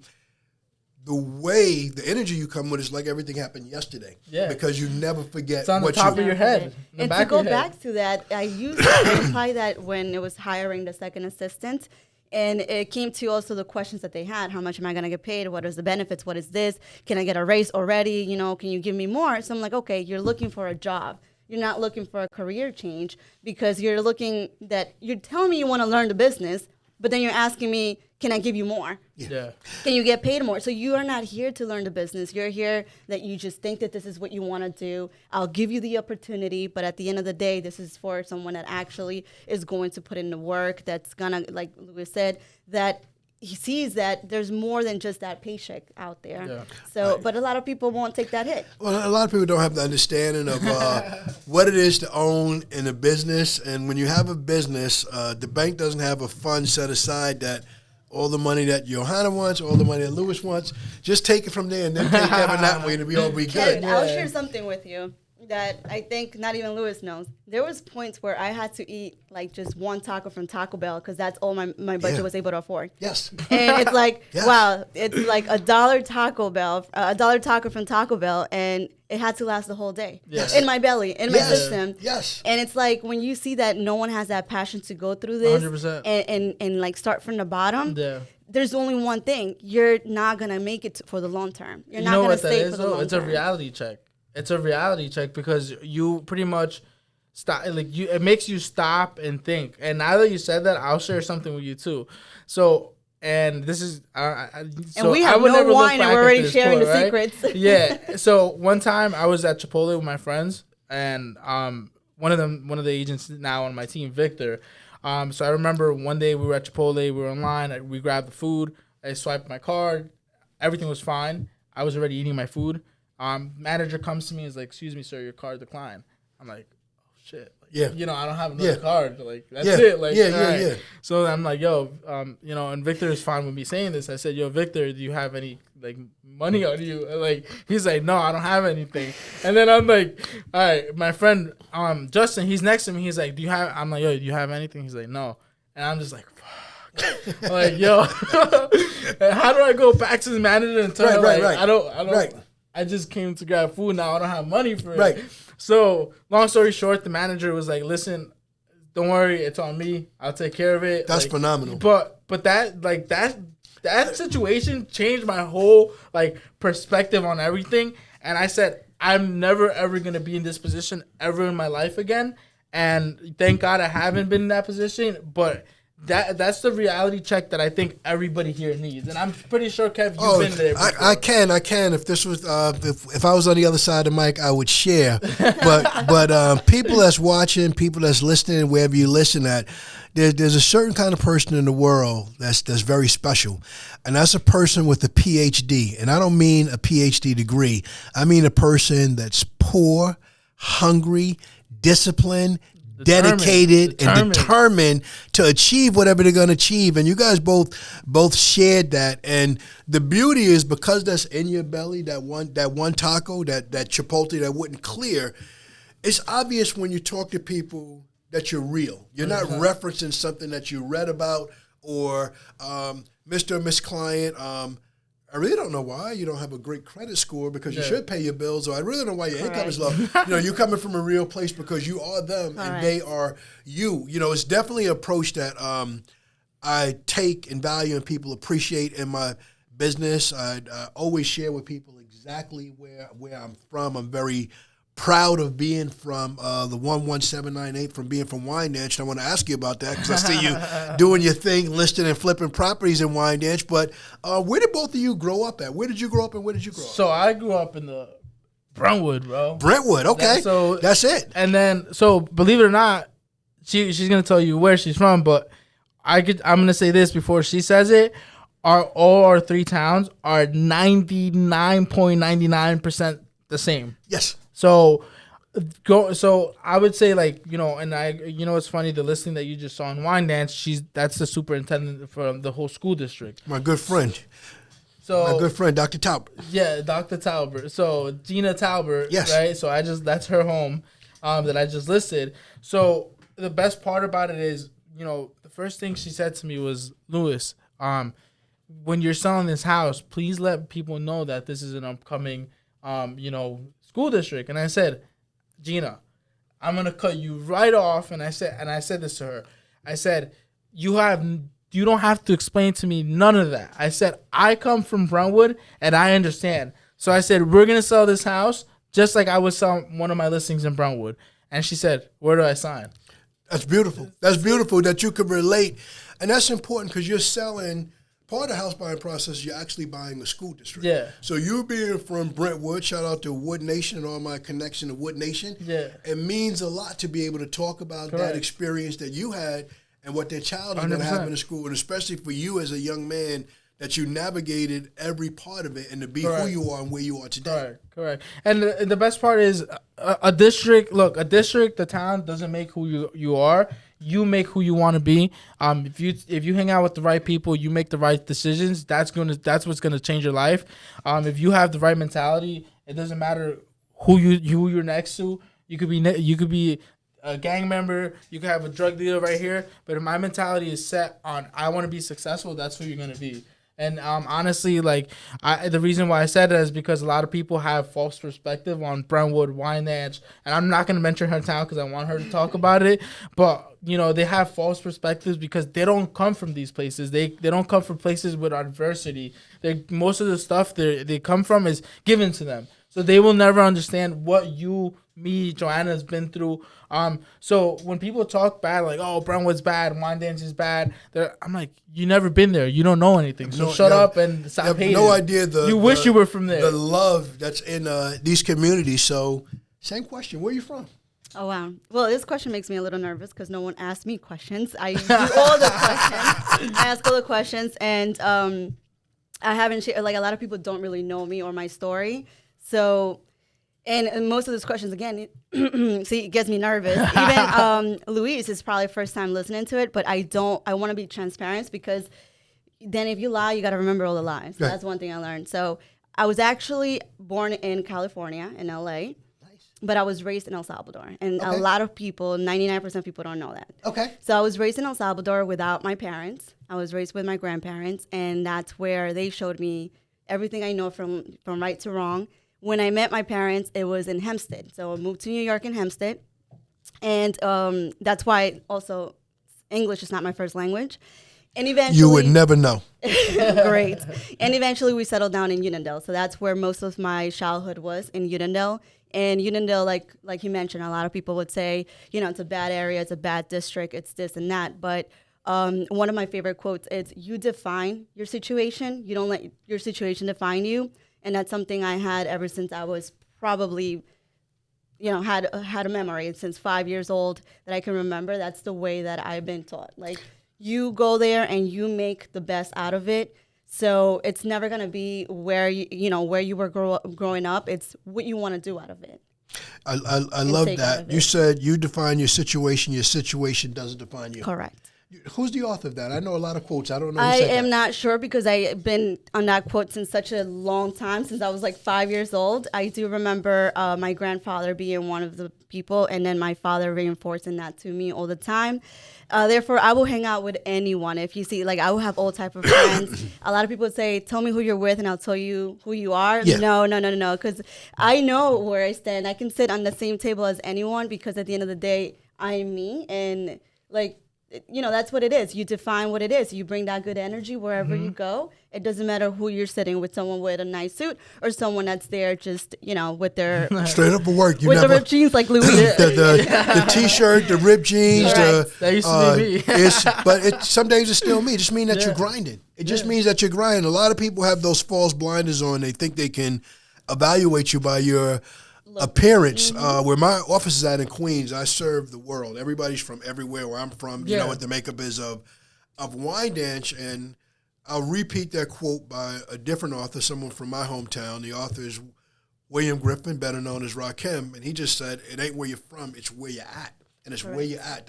the energy you come with is like everything happened yesterday. Yeah. Because you never forget. It's on the top of your head. And to go back to that, I used to apply that when it was hiring the second assistant. And it came to also the questions that they had. How much am I going to get paid? What is the benefits? What is this? Can I get a raise already? Can you give me more? So I'm like, okay, you're looking for a job. You're not looking for a career change, because you're telling me you want to learn the business, but then you're asking me, can I give you more? Yeah. Can you get paid more? So you are not here to learn the business. You're here that you just think that this is what you want to do. I'll give you the opportunity, but at the end of the day, this is for someone that actually is going to put in the work, that's going to, like Louis said, that he sees that there's more than just that paycheck out there. Yeah. So, but a lot of people won't take that hit. Well, a lot of people don't have the understanding of what it is to own in a business. And when you have a business, the bank doesn't have a fund set aside that all the money that Johanna wants, all the money that Louis wants, just take it from there and then take Kevin that way, and it'll be good. Kevin, I'll share something with you that I think not even Louis knows. There was points where I had to eat like just one taco from Taco Bell because that's all my budget was able to afford. Yes. And it's like, wow, it's like $1 Taco Bell, $1 taco from Taco Bell, and it had to last the whole day. Yes. In my belly, in my system. Yes. And it's like when you see that no one has that passion to go through this 100%. and like start from the bottom. Yeah. There's only one thing. You're not going to make it for the long term. You're not going to stay for the long term. It's a reality check. It's a reality check because you pretty much stop. It makes you stop and think. And now that you said that, I'll share something with you too. So, and this is, and we have no wine, and we're already sharing the secrets. Yeah. So one time I was at Chipotle with my friends, and one of the agents now on my team, Victor. So I remember one day we were at Chipotle, we were online, we grabbed the food, I swiped my card, everything was fine. I was already eating my food. Manager comes to me and is like, "Excuse me, sir, your card declined." I'm like, "Oh shit!" Like, I don't have another card. Like that's it. Like yeah. So I'm like, "Yo, and Victor is fine with me saying this." I said, "Yo, Victor, do you have any like money on you?" Like he's like, "No, I don't have anything." And then I'm like, "All right," my friend Justin, he's next to me. He's like, "Do you have?" I'm like, "Yo, do you have anything?" He's like, "No," and I'm just like, "Fuck." Like, yo, how do I go back to the manager and tell him I don't. Right. I just came to grab food. Now I don't have money for it. Right. So long story short, the manager was like, "Listen, don't worry, it's on me. I'll take care of it." That's phenomenal. But that situation changed my whole perspective on everything. And I said, I'm never ever gonna be in this position ever in my life again. And thank God I haven't been in that position. But that's the reality check that I think everybody here needs, and I'm pretty sure, Kev, you've been there before. I can. If this was, if I was on the other side of the mic, I would share. But people that's watching, people that's listening, wherever you listen at, there's a certain kind of person in the world that's very special, and that's a person with a PhD. And I don't mean a PhD degree. I mean a person that's poor, hungry, disciplined, dedicated and determined to achieve whatever they're going to achieve. And you guys both shared that. And the beauty is, because that's in your belly, that one taco, that Chipotle that wouldn't clear, it's obvious when you talk to people that you're real. You're not referencing something that you read about or Mr. or Miss Client, I really don't know why you don't have a great credit score, because you should pay your bills. Or I really don't know why your income is low. You're coming from a real place because you are them and they are you. It's definitely an approach that I take and value and people appreciate in my business. I always share with people exactly where I'm from. I'm very proud of being from the 11798, from being from Wyandanch. I want to ask you about that because I see you doing your thing, listing and flipping properties in Wyandanch. But where did both of you grow up at? Where did you grow up and where did you grow up? So I grew up in the Brentwood, bro. Brentwood, okay. That's it. And then, so believe it or not, she's gonna tell you where she's from, but I'm gonna say this before she says it. All our three towns are 99.99% the same. Yes. So I would say, like, and it's funny, the listing that you just saw in Wyandanch, that's the superintendent for the whole school district. My good friend. So my good friend, Dr. Talbert. Yeah, Dr. Talbert. So Gina Talbert. Yes. Right. So that's her home, that I just listed. So the best part about it is, the first thing she said to me was, Louis, when you're selling this house, please let people know that this is an upcoming, school district. And I said, Gina, I'm gonna cut you right off. And I said this to her. I said, you don't have to explain to me none of that. I said, I come from Brentwood and I understand. So I said, we're gonna sell this house just like I would sell one of my listings in Brentwood. And she said, where do I sign? That's beautiful. That's beautiful that you could relate. And that's important because you're selling, part of the house buying process, you're actually buying a school district. Yeah. So you being from Brentwood, shout out to Wood Nation and all my connection to Wood Nation. Yeah. It means a lot to be able to talk about that experience that you had and what their child is going to have in the school. And especially for you as a young man, that you navigated every part of it and to be who you are and where you are today. Correct. And the best part is a district, the town doesn't make who you are. You make who you want to be. If you hang out with the right people, you make the right decisions. That's what's gonna change your life. If you have the right mentality, it doesn't matter who you're next to. You could be a gang member. You could have a drug dealer right here. But if my mentality is set on I want to be successful, that's who you're gonna be. And honestly, the reason why I said that is because a lot of people have false perspective on Brentwood, Wyandanch, and I'm not going to mention her town because I want her to talk about it. But, they have false perspectives because they don't come from these places. They don't come from places with adversity. Most of the stuff they come from is given to them. So they will never understand what Joanna has been through. So when people talk bad, like, oh, Brentwood's bad, Wyandanch is bad, I'm like, you never been there. You don't know anything. So shut up and stop hating. No idea you wish you were from there. The love that's in these communities. So same question. Where are you from? Oh, wow. Well, this question makes me a little nervous because no one asked me questions. I do all the questions. I ask all the questions. And I haven't shared, a lot of people don't really know me or my story. So, and most of those questions, again, see, it gets me nervous. Even Luis is probably first time listening to it, but I want to be transparent because then if you lie, you got to remember all the lies. Right. That's one thing I learned. So I was actually born in California, in LA, but I was raised in El Salvador. And a lot of people, 99% of people don't know that. Okay. So I was raised in El Salvador without my parents. I was raised with my grandparents, and that's where they showed me everything I know from right to wrong. When I met my parents, it was in Hempstead. So I moved to New York in Hempstead. And that's why also English is not my first language. And eventually... You would never know. Great. And eventually we settled down in Unondale. So that's where most of my childhood was, in Unondale. And Unondale, like you mentioned, a lot of people would say, it's a bad area, it's a bad district, it's this and that. But one of my favorite quotes is, you define your situation. You don't let your situation define you. And that's something I had ever since I was probably, had a memory since 5 years old that I can remember. That's the way that I've been taught. Like, you go there and you make the best out of it. So it's never going to be where you were growing up. It's what you want to do out of it. I love that. You said you define your situation doesn't define you. Correct. Who's the author of that? I know a lot of quotes. I don't know. I am not sure because I've been on that quote since such a long time, since I was 5 years old. I do remember my grandfather being one of the people, and then my father reinforcing that to me all the time. Therefore, I will hang out with anyone. If you see, I will have all type of friends. A lot of people say, tell me who you're with and I'll tell you who you are. Yeah. No. Because I know where I stand. I can sit on the same table as anyone because at the end of the day, I'm me. And that's what it is. You define what it is. You bring that good energy wherever you go. It doesn't matter who you're sitting with, someone with a nice suit or someone that's there just, with their straight up for work. You with never, the ripped jeans like Louis. the t-shirt, the ripped jeans. That used to be me. But some days it's still me. It just means that you're grinding. It just means that you're grinding. A lot of people have those false blinders on. They think they can evaluate you by your appearance. Where my office is at in Queens, I serve the world. Everybody's from everywhere where I'm from. You know what the makeup is of Wine Dance. And I'll repeat that quote by a different author, someone from my hometown. The author is William Griffin, better known as Rakim, and he just said, "It ain't where you're from; it's where you're at, and it's where you're at.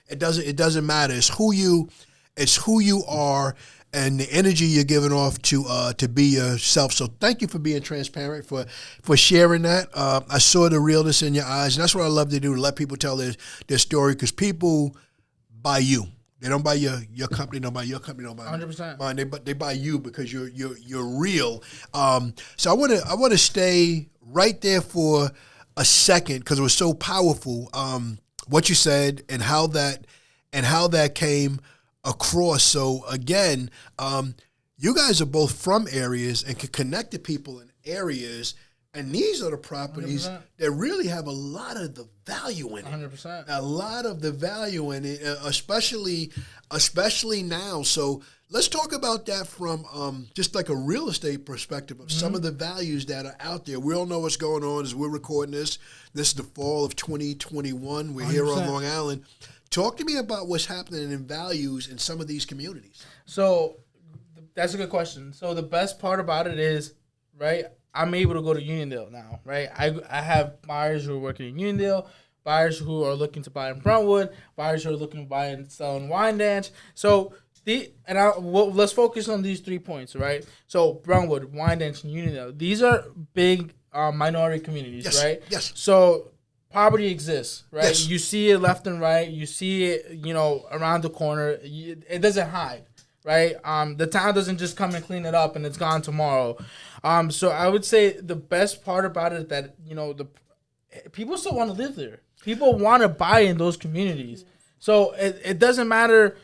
It doesn't matter. It's who you are." And the energy you're giving off to be yourself. So thank you for being transparent, for sharing that. I saw the realness in your eyes, and that's what I love to do, to let people tell their story, because people buy you. They don't buy your company, don't buy your company, don't buy 100%. mine. They buy you because you're real. So I want to stay right there for a second, because it was so powerful. What you said and how that came across. So again, you guys are both from areas and can connect to people in areas, and these are the properties 100%. That really have a lot of the value in it. 100%. A lot of the value in it, especially now. So let's talk about that from just like a real estate perspective of some of the values that are out there. We all know what's going on as we're recording this. This is the fall of 2021. We're 100%. Here on Long Island. Talk to me about what's happening in values in some of these communities. So that's a good question. So the best part about it is, right, I'm able to go to Uniondale now, right? I have buyers who are working in Uniondale, buyers who are looking to buy in Brentwood, buyers who are looking to buy and sell in Wine Dance. So let's focus on these 3 points, right? So Brentwood, Wine Dance, and Uniondale. These are big minority communities, right? Yes. So poverty exists, right? Yes. You see it left and right. You see it, around the corner. It doesn't hide, right? The town doesn't just come and clean it up and it's gone tomorrow. So I would say the best part about it is that, the people still want to live there. People want to buy in those communities. So it doesn't matter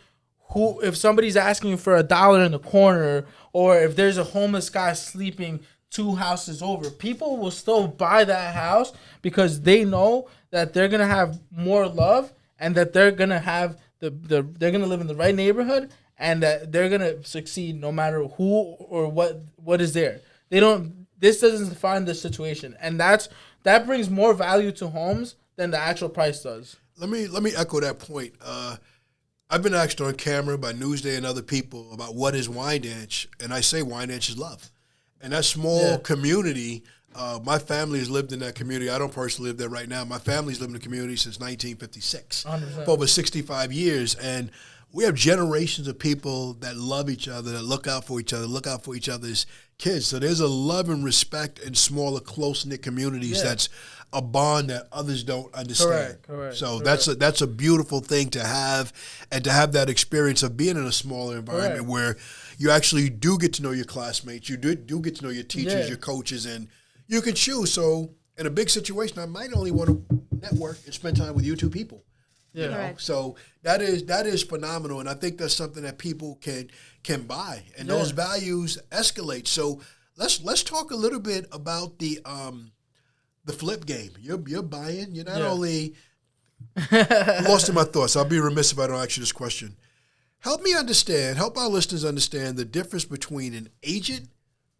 if somebody's asking you for $1 in the corner, or if there's a homeless guy sleeping 2 houses over, people will still buy that house because they know that they're gonna have more love, and that they're gonna have they're gonna live in the right neighborhood, and that they're gonna succeed no matter who or what is there. This doesn't define the situation, and that brings more value to homes than the actual price does. Let me echo that point. I've been asked on camera by Newsday and other people about what is Wine Dance, and I say Wine Dance is love. And that small community, my family has lived in that community. I don't personally live there right now. My family's lived in the community since 1956, 100%. For over 65 years. And we have generations of people that love each other, that look out for each other, look out for each other's kids. So there's a love and respect in smaller, close-knit communities. That's a bond that others don't understand. Correct. So that's a beautiful thing to have, and to have that experience of being in a smaller environment where you actually do get to know your classmates, you do get to know your teachers, your coaches, and you can choose. So in a big situation, I might only want to network and spend time with you 2 people. Yeah. So that is phenomenal, and I think that's something that people can buy, and those values escalate. So let's talk a little bit about the flip game. You're buying. You're not only lost in my thoughts. I'll be remiss if I don't ask you this question. Help our listeners understand the difference between an agent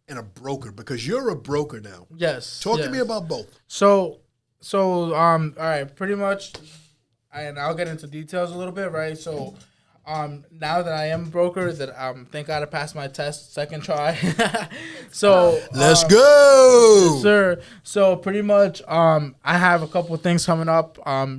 and a broker, because you're a broker now. Yes. Talk to me about both. So all right, pretty much, and I'll get into details a little bit, right? So now that I am a broker, that thank God I passed my test second try. So let's go. Yes, sir. So pretty much I have a couple of things coming up. I'm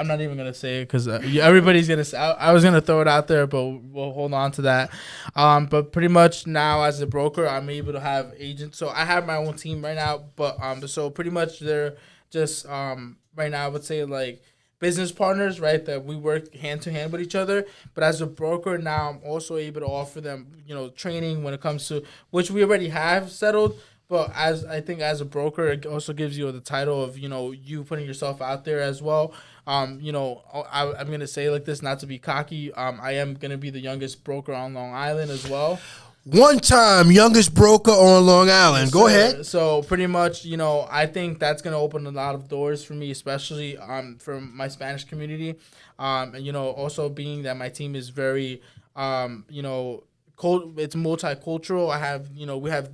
not even going to say it because everybody's going to say, I was going to throw it out there, but we'll hold on to that. But pretty much now as a broker, I'm able to have agents. So I have my own team right now, but so pretty much they're just right now I would say like business partners, right, that we work hand to hand with each other. But as a broker now, I'm also able to offer them, training when it comes to, which we already have settled, But I think as a broker, it also gives you the title of, you putting yourself out there as well. I'm going to say like this, not to be cocky. I am going to be the youngest broker on Long Island as well. One time, youngest broker on Long Island. Go ahead. So pretty much, I think that's going to open a lot of doors for me, especially for my Spanish community. And, also being that my team is very, it's multicultural. We have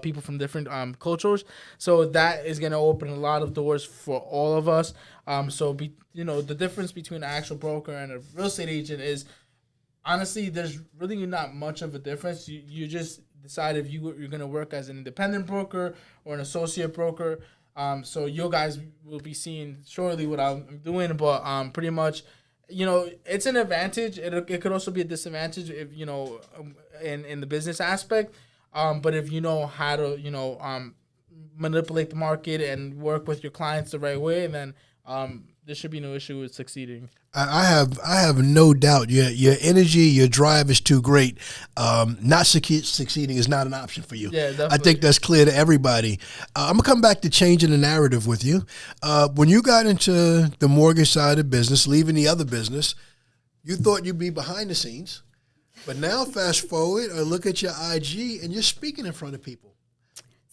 people from different cultures. So that is going to open a lot of doors for all of us. The difference between an actual broker and a real estate agent is, honestly, there's really not much of a difference. You just decide if you're going to work as an independent broker or an associate broker. So you guys will be seeing shortly what I'm doing. But pretty much, it's an advantage. It could also be a disadvantage if, in the business aspect. But if you know how to, manipulate the market and work with your clients the right way, then there should be no issue with succeeding. I have no doubt your energy, your drive is too great. Not succeeding is not an option for you. Yeah, definitely. I think that's clear to everybody. I'm gonna come back to changing the narrative with you. When you got into the mortgage side of business, leaving the other business, you thought you'd be behind the scenes, but now fast forward or look at your IG and you're speaking in front of people.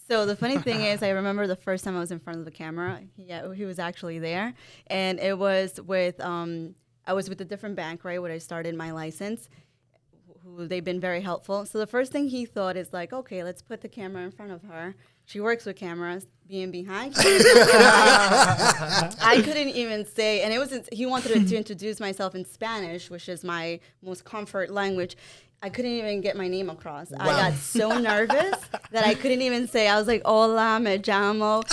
So the funny thing is, I remember the first time I was in front of the camera. He was actually there, and it was with I was with a different bank, right, where I started my license. Who they've been very helpful. So the first thing he thought is like, okay, let's put the camera in front of her. She works with cameras, being behind. I couldn't even say, and he wanted to introduce myself in Spanish, which is my most comfort language. I couldn't even get my name across. Wow. I got so nervous that I couldn't even say. I was like, "Hola, me llamo."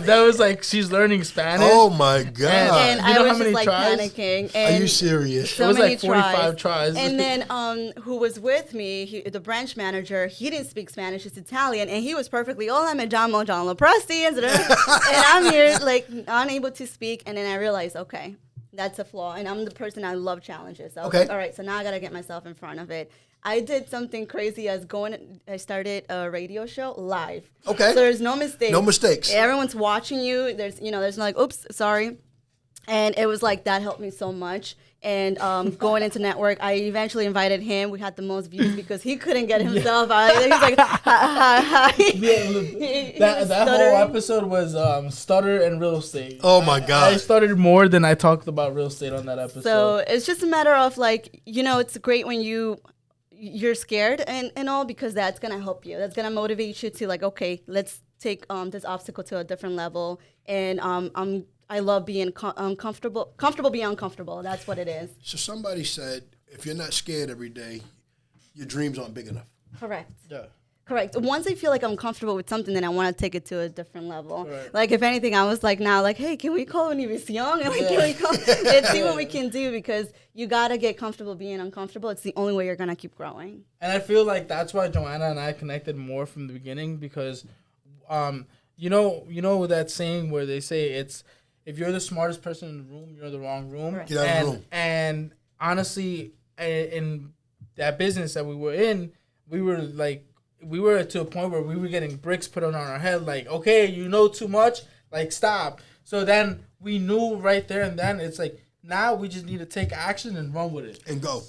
That was like she's learning Spanish. Oh my god! And I was just like panicking. And are you serious? So it was many like 45 tries. And then who was with me? The branch manager. He didn't speak Spanish; it's Italian, and he was perfectly. Hola, me llamo John Lopresti, and I'm here like unable to speak. And then I realized, okay, that's a flaw, and I'm the person I love challenges. So I was like, all right, so now I gotta get myself in front of it. I did something crazy. I started a radio show live. Okay. So there's no mistakes. No mistakes. Everyone's watching you. There's no like, oops, sorry. And it was like, that helped me so much. And going into network, I eventually invited him. We had the most views because he couldn't get himself out. He's like, hi. That whole episode was stutter and real estate. Oh my God. I stuttered more than I talked about real estate on that episode. So it's just a matter of like, it's great when you're scared and all, because that's going to help you. That's going to motivate you to like, okay, let's take this obstacle to a different level. And I love being comfortable being uncomfortable. That's what it is. So somebody said, if you're not scared every day, your dreams aren't big enough. Correct. Yeah. Correct. Once I feel like I'm comfortable with something, then I want to take it to a different level. Right. Like, if anything, I was like, hey, can we call Univision? And like, can we call? Let's see what we can do, because you got to get comfortable being uncomfortable. It's the only way you're going to keep growing. And I feel like that's why Joanna and I connected more from the beginning, because, you know that saying where they say it's, if you're the smartest person in the room, you're in the wrong room. Right. Get out of the room. And honestly, in that business that we were in, we were to a point where we were getting bricks put on our head, like, okay, you know too much, like, stop. So then we knew right there and then, it's like, now we just need to take action and run with it. And go.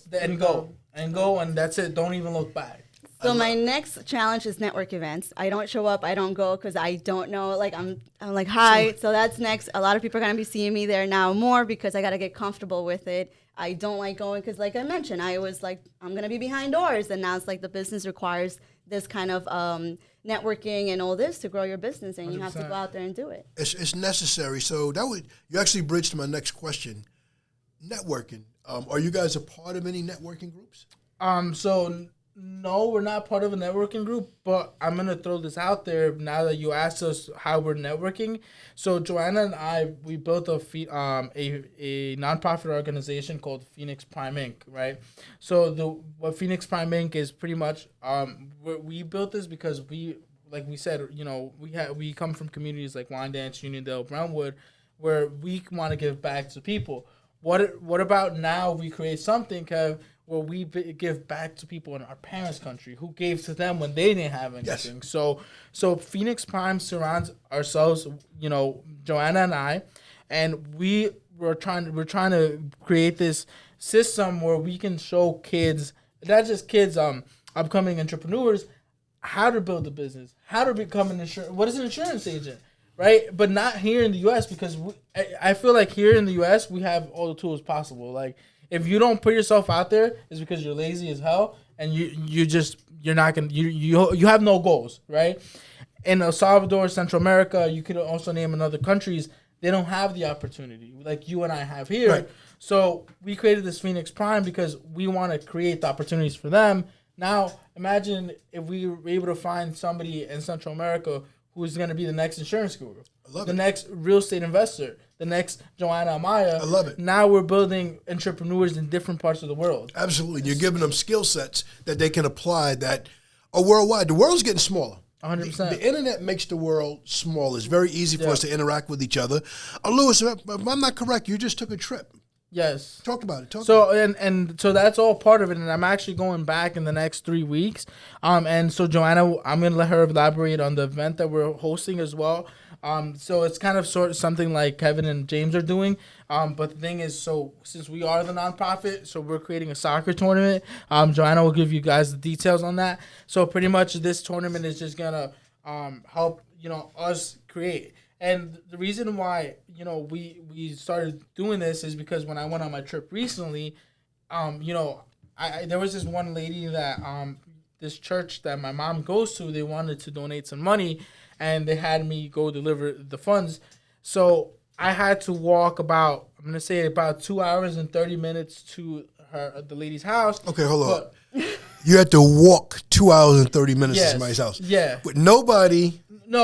And that's it. Don't even look back. So my next challenge is network events. I don't show up. I don't go because I don't know. Like, I'm like, hi. So that's next. A lot of people are going to be seeing me there now more because I got to get comfortable with it. I don't like going because, like I mentioned, I was like, I'm going to be behind doors. And now it's like the business requires this kind of networking and all this to grow your business. And 100%. You have to go out there and do it. It's necessary. So you actually bridged my next question. Networking. Are you guys a part of any networking groups? No, we're not part of a networking group, but I'm going to throw this out there now that you asked us how we're networking. So Joanna and I, we built a nonprofit organization called Phoenix Prime Inc., right? So what Phoenix Prime Inc. is pretty much, we built this because we, like we said, we come from communities like Wyandanch, Uniondale, Brownwood, where we want to give back to people. what about now we create something, Kev, where we give back to people in our parents' country who gave to them when they didn't have anything. Yes. So Phoenix Prime surrounds ourselves, Joanna and I, and we're trying to create this system where we can show kids, not just kids, upcoming entrepreneurs, how to build a business, how to become what is an insurance agent, right? But not here in the U.S. because I feel like here in the U.S. we have all the tools possible. Like, if you don't put yourself out there, it's because you're lazy as hell and you're not gonna you have no goals, right? In El Salvador, Central America, you could also name in other countries, they don't have the opportunity like you and I have here. Right. So we created this Phoenix Prime because we want to create the opportunities for them. Now, imagine if we were able to find somebody in Central America who's going to be the next insurance guru, next real estate investor, the next Joanna Amaya. I love it. Now we're building entrepreneurs in different parts of the world. Absolutely. You're giving them skill sets that they can apply that are worldwide. The world's getting smaller. 100%. The internet makes the world smaller. It's very easy for us to interact with each other. Lewis, if I'm not correct, you just took a trip. Yes. Talk about it. So that's all part of it, and I'm actually going back in the next 3 weeks. And so Joanna, I'm gonna let her elaborate on the event that we're hosting as well. So it's kind of sort of something like Kevin and James are doing. But the thing is, so since we are the nonprofit, so we're creating a soccer tournament. Joanna will give you guys the details on that. So pretty much this tournament is just gonna help us create. And the reason why, we started doing this is because when I went on my trip recently, there was this one lady that this church that my mom goes to, they wanted to donate some money, and they had me go deliver the funds. So I had to walk about 2 hours and 30 minutes to the lady's house. Okay, hold on. You had to walk 2 hours and 30 minutes to somebody's house. Yeah. With nobody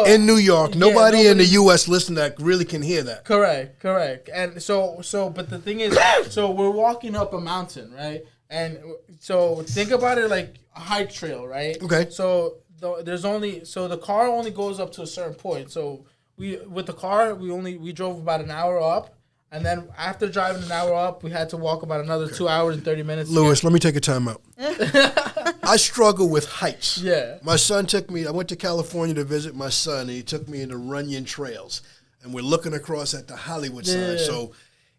in New York, nobody in the U.S. listening that really can hear that. Correct. And so, but the thing is, so we're walking up a mountain, right? And so think about it like a hike trail, right? Okay. So the car only goes up to a certain point. So we drove about an hour up. And then after driving an hour up, we had to walk about another 2 hours and 30 minutes. Lewis, let me take a time out. I struggle with heights. Yeah. My son I went to California to visit my son, and he took me into Runyon Trails. And we're looking across at the Hollywood sign. So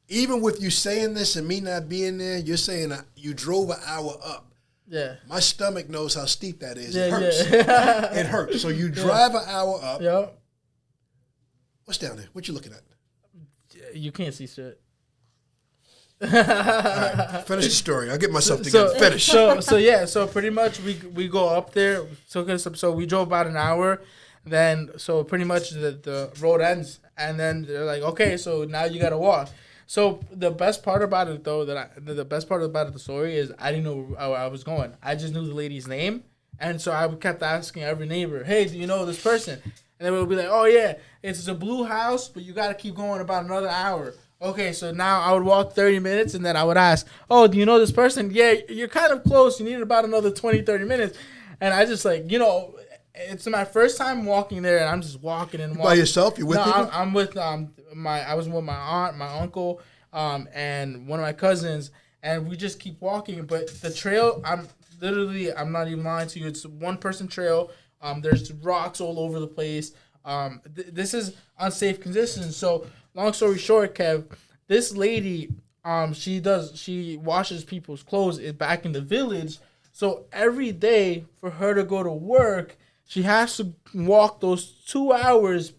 even with you saying this and me not being there, you're saying you drove an hour up. Yeah. My stomach knows how steep that is. Yeah, it hurts. Yeah. It hurts. So you drive an hour up. Yeah. What's down there? What you looking at? You can't see shit. All right, finish the story. I'll get myself together. Finish. So pretty much we go up there. So we drove about an hour. Then so pretty much the road ends, and then they're like, okay, so now you gotta walk. So the best part about it though, the story is I didn't know where I was going. I just knew the lady's name, and so I kept asking every neighbor, hey, do you know this person? And they would be like, oh, yeah, it's a blue house, but you got to keep going about another hour. Okay, so now I would walk 30 minutes, and then I would ask, oh, do you know this person? Yeah, you're kind of close. You need about another 20, 30 minutes. And I just it's my first time walking there, and I'm just walking and walking. By yourself? You with people? I'm with I was with my aunt, my uncle, and one of my cousins, and we just keep walking. But the trail, I'm not even lying to you, it's a one-person trail. There's rocks all over the place. This is unsafe conditions. So, long story short, Kev, this lady, she washes people's clothes back in the village. So every day for her to go to work, she has to walk those 2 hours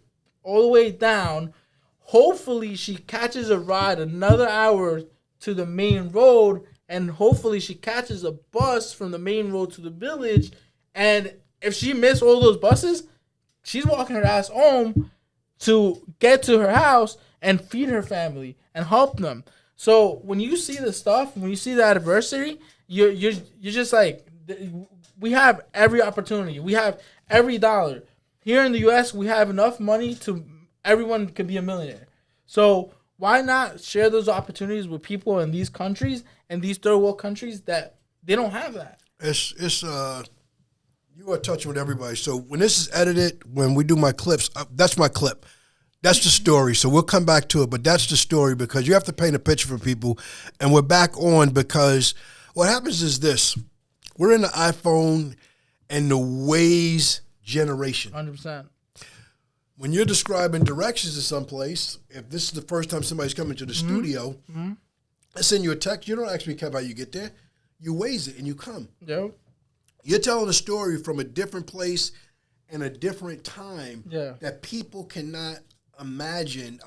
all the way down. Hopefully, she catches a ride another hour to the main road, and hopefully she catches a bus from the main road to the village, and if she missed all those buses, she's walking her ass home to get to her house and feed her family and help them. So when you see the stuff, when you see the adversity, you're just like, we have every opportunity. We have every dollar. Here in the U.S., we have enough money to everyone can be a millionaire. So why not share those opportunities with people in these countries and these third world countries that they don't have that? You are touching with everybody. So when this is edited, when we do my clips, that's my clip. That's the story. So we'll come back to it, but that's the story because you have to paint a picture for people. And we're back on because what happens is this. We're in the iPhone and the Waze generation. 100%. When you're describing directions to someplace, if this is the first time somebody's coming to the studio, I send you a text. You don't ask me how you get there. You Waze it and you come. Yep. You're telling a story from a different place and a different time that people cannot imagine.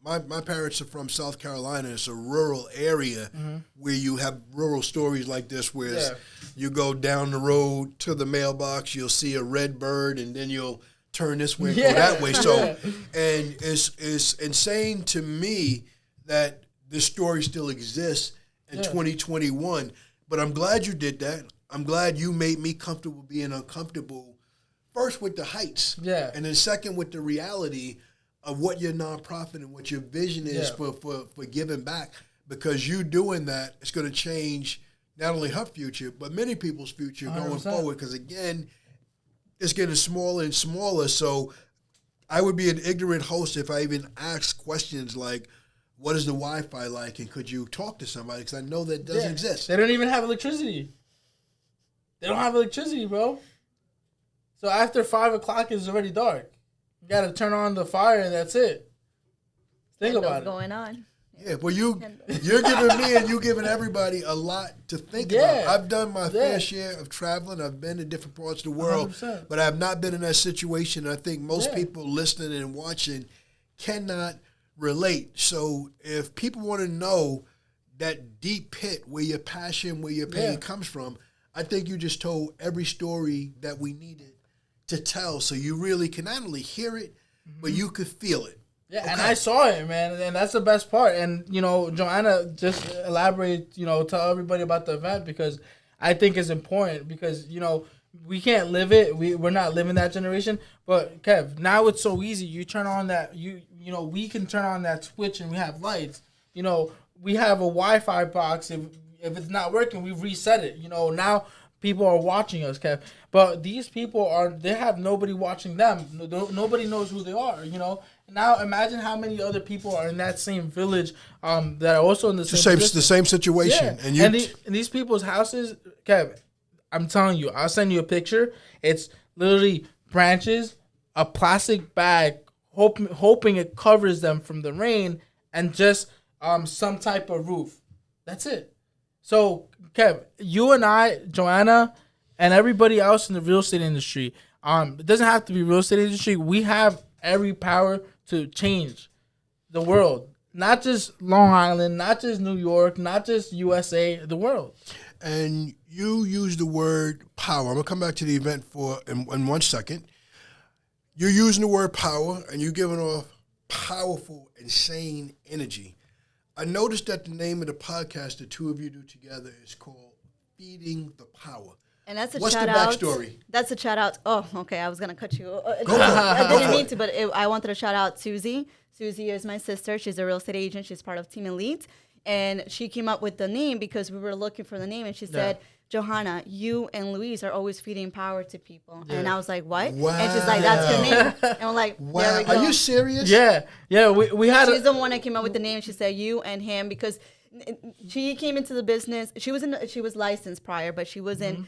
My parents are from South Carolina. It's a rural area where you have rural stories like this, where you go down the road to the mailbox, you'll see a red bird, and then you'll turn this way and go that way. So, and it's insane to me that this story still exists in 2021. But I'm glad you did that. I'm glad you made me comfortable being uncomfortable. First with the heights, and then second with the reality of what your nonprofit and what your vision is for giving back. Because you doing that, it's going to change not only her future, but many people's future 100%. Going forward. Because again, it's getting smaller and smaller. So I would be an ignorant host if I even asked questions like, what is the Wi-Fi like, and could you talk to somebody? Because I know that doesn't exist. They don't even have electricity. They don't have electricity, bro. So after 5 o'clock, it's already dark. You got to turn on the fire, and that's it. Think about it. What's going on? Yeah, well, you're giving me and you giving everybody a lot to think about. I've done my fair share of traveling. I've been in different parts of the world, 100%. But I have not been in that situation. I think most people listening and watching cannot relate. So if people want to know that deep pit where your passion, where your pain comes from, I think you just told every story that we needed to tell. So you really can not only hear it, but you could feel it. Yeah, okay. And I saw it, man, and that's the best part. And, Joanna, just elaborate, tell everybody about the event, because I think it's important because, we can't live it. We're not living that generation. But, Kev, now it's so easy. You turn on that, we can turn on that switch and we have lights. We have a Wi-Fi box. If it's not working, we reset it. Now people are watching us, Kev. But these people they have nobody watching them. Nobody knows who they are, Now imagine how many other people are in that same village that are also in the same situation. Yeah. And these people's houses, Kev, I'm telling you, I'll send you a picture. It's literally branches, a plastic bag, hoping it covers them from the rain, and just some type of roof. That's it. So, Kev, you and I, Joanna, and everybody else in the real estate industry, it doesn't have to be real estate industry. We have every power to change the world. Not just Long Island, not just New York, not just USA, the world. And you use the word power. I'm going to come back to the event in 1 second. You're using the word power, and you're giving off powerful, insane energy. I noticed that the name of the podcast the two of you do together is called Feeding the Power. And that's a What's shout the out. backstory? That's a shout out. Oh, okay. I was going to cut you. I didn't mean to, but I wanted to shout out Susie. Susie is my sister. She's a real estate agent. She's part of Team Elite. And she came up with the name because we were looking for the name. And she said, Johanna, you and Luis are always feeding power to people. Yeah. And I was like, what? Wow. And she's like, that's your name. And I'm like, there we go. Are you serious? Yeah. We had. She's the one that came up with the name. She said, you and him, because she came into the business. She was licensed prior, but she wasn't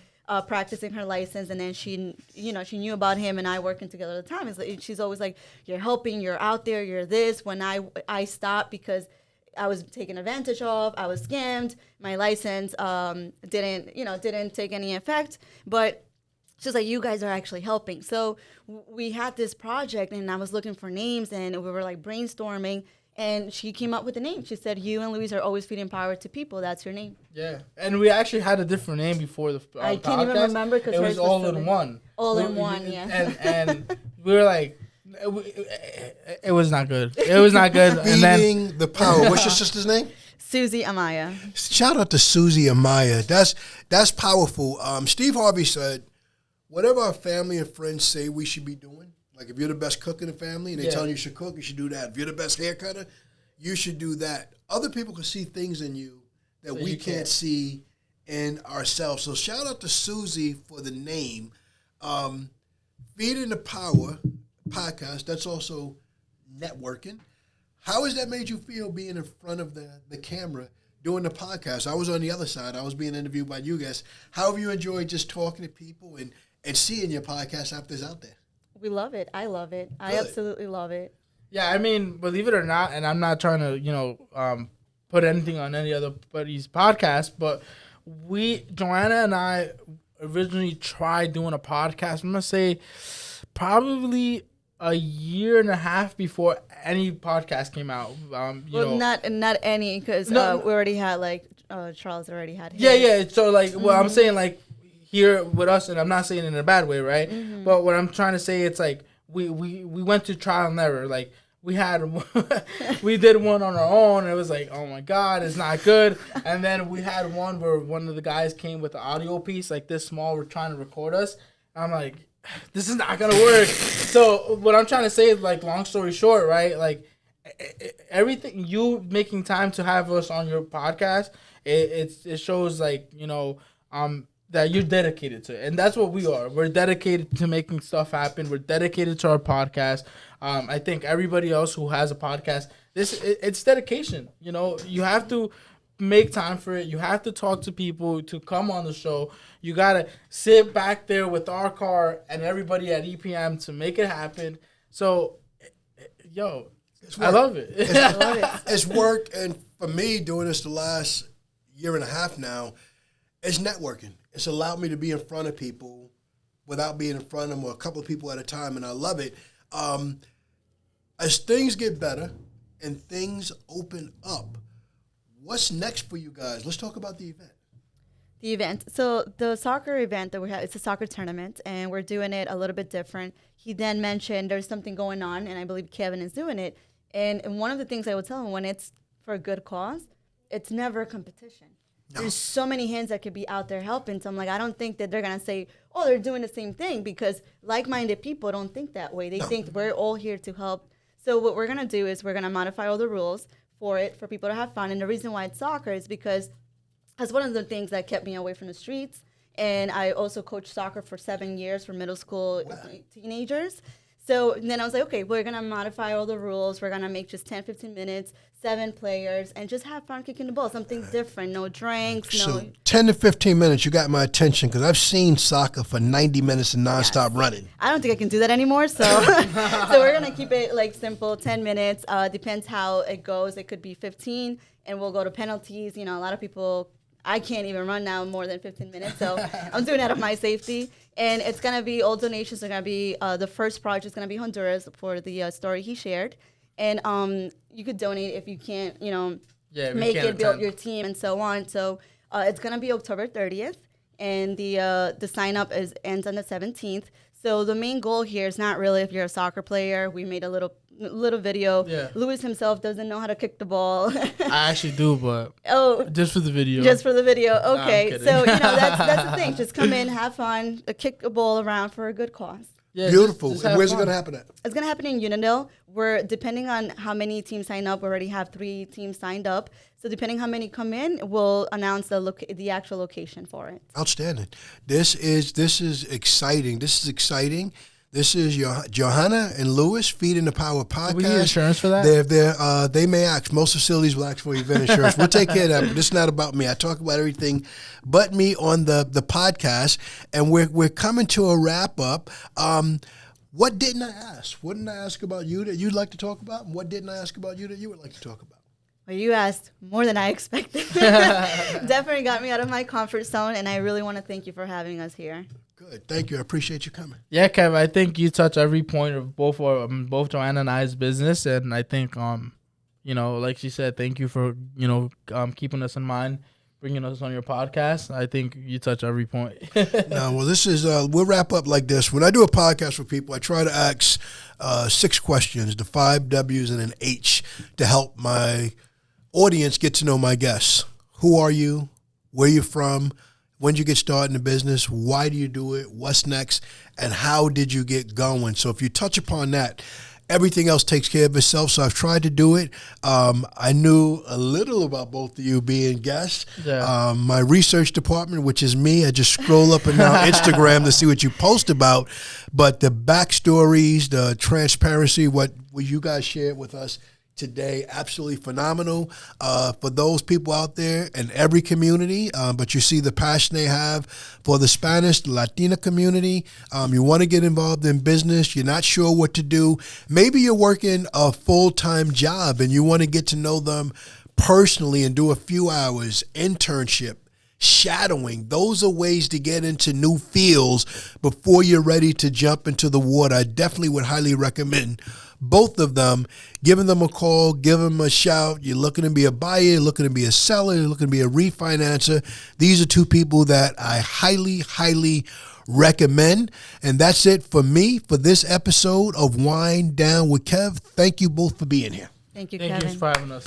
practicing her license. And then she knew about him and I working together at the time. She's always like, you're helping, you're out there, you're this. When I stopped because I was taken advantage of. I was scammed. My license didn't take any effect. But she's like, you guys are actually helping. So we had this project, and I was looking for names, and we were like brainstorming. And she came up with the name. She said, you and Luis are always feeding power to people. That's your name. Yeah. And we actually had a different name before the podcast. I can't even remember because it was all in one. All in one, yeah. And we were like, it was not good. It was not good. Feeding the power. What's your sister's name? Susie Amaya. Shout out to Susie Amaya. That's powerful. Steve Harvey said, whatever our family and friends say we should be doing, like if you're the best cook in the family and they tell you should cook, you should do that. If you're the best hair cutter, you should do that. Other people can see things in you that we can't see in ourselves. So shout out to Susie for the name. Feeding the Power podcast. That's also networking. How has that made you feel being in front of the camera doing the podcast? I was on the other side. I was being interviewed by you guys. How have you enjoyed just talking to people and seeing your podcast after it's out there? We love it. I love it. I absolutely love it. Yeah, I mean, believe it or not, and I'm not trying to, put anything on any other buddy's podcast, but Joanna and I originally tried doing a podcast, I'm going to say probably a year and a half before any podcast came out. Not any, because we already had, Charles already had his. Yeah. So, I'm saying, here with us, and I'm not saying it in a bad way, right? Mm-hmm. But what I'm trying to say, it's we went to trial and error. We did one on our own, and it was oh my God, it's not good. And then we had one where one of the guys came with the audio piece, this small, we're trying to record us. And I'm this is not going to work. So what I'm trying to say is, long story short, right? Everything, you making time to have us on your podcast, it shows, that you're dedicated to it. And that's what we are. We're dedicated to making stuff happen. We're dedicated to our podcast. I think everybody else who has a podcast, it's dedication. You have to make time for it. You have to talk to people to come on the show. You got to sit back there with our car and everybody at EPM to make it happen. So, I love it. It's work. And for me, doing this the last year and a half now, it's networking. It's allowed me to be in front of people without being in front of them, or a couple of people at a time, and I love it. As things get better and things open up, what's next for you guys? Let's talk about the event. The event. So the soccer event that we have, it's a soccer tournament, and we're doing it a little bit different. He then mentioned there's something going on, and I believe Kevin is doing it. And one of the things I would tell him, when it's for a good cause, it's never a competition. No. There's so many hands that could be out there helping. So I'm I don't think that they're going to say, oh, they're doing the same thing, because like-minded people don't think that way. They think we're all here to help. So what we're going to do is we're going to modify all the rules for people to have fun. And the reason why it's soccer is because that's one of the things that kept me away from the streets. And I also coached soccer for 7 years for middle school teenagers. So then I was okay, we're going to modify all the rules. We're going to make just 10, 15 minutes, 7 players, and just have fun kicking the ball. Something different, no drinks, So 10 to 15 minutes, you got my attention, because I've seen soccer for 90 minutes and nonstop running. I don't think I can do that anymore, so so we're going to keep it simple, 10 minutes. Depends how it goes. It could be 15, and we'll go to penalties. A lot of people, I can't even run now more than 15 minutes, so I'm doing that of my safety. And it's going to be, all donations are going to be, the first project is going to be Honduras for the story he shared. And you could donate if you can't, make it, build your team, and so on. So it's going to be October 30th, and the sign-up ends on the 17th. So the main goal here is not really if you're a soccer player. We made a little video. Yeah. Luis himself doesn't know how to kick the ball. I actually do, but just for the video. Just for the video. Okay. No, so that's the thing. Just come in, have fun, kick the ball around for a good cause. Yeah, beautiful. And where's it going to happen at? It's going to happen in Unionville. We're, depending on how many teams sign up, we already have 3 teams signed up. So depending how many come in, we'll announce the actual location for it. Outstanding. This is exciting. This is Johanna and Lewis, Feeding the Power podcast. Do we need insurance for that? They may ask. Most facilities will ask for event insurance. We'll take care of that, but it's not about me. I talk about everything but me on the podcast, and we're coming to a wrap up. What didn't I ask? What didn't I ask about you that you'd like to talk about? And what didn't I ask about you that you would like to talk about? Well, you asked more than I expected. Definitely got me out of my comfort zone, and I really want to thank you for having us here. Good. Thank you. I appreciate you coming. Yeah, Kev, I think you touch every point of both Joanna and I's business, and I think, like she said, thank you for, keeping us in mind, bringing us on your podcast. I think you touch every point. This is, we'll wrap up like this. When I do a podcast for people, I try to ask 6 questions, the 5 W's and an H, to help my audience get to know my guests. Who are you? Where you from? When did you get started in the business? Why do you do it? What's next? And how did you get going? So if you touch upon that, everything else takes care of itself. So I've tried to do it. I knew a little about both of you being guests. Yeah. My research department, which is me, I just scroll up and down Instagram to see what you post about. But the backstories, the transparency, what you guys shared with us today, absolutely phenomenal for those people out there in every community. But you see the passion they have for the Spanish, the Latina community. You want to get involved in business. You're not sure what to do. Maybe you're working a full-time job and you want to get to know them personally and do a few hours internship. Shadowing, those are ways to get into new fields before you're ready to jump into the water. I definitely would highly recommend both of them. Giving them a call, give them a shout. You're looking to be a buyer, you're looking to be a seller, you're looking to be a refinancer. These are two people that I highly, highly recommend. And that's it for me for this episode of Wind Down with Kev. Thank you both for being here. Thank you, Thank Kevin. you for having us.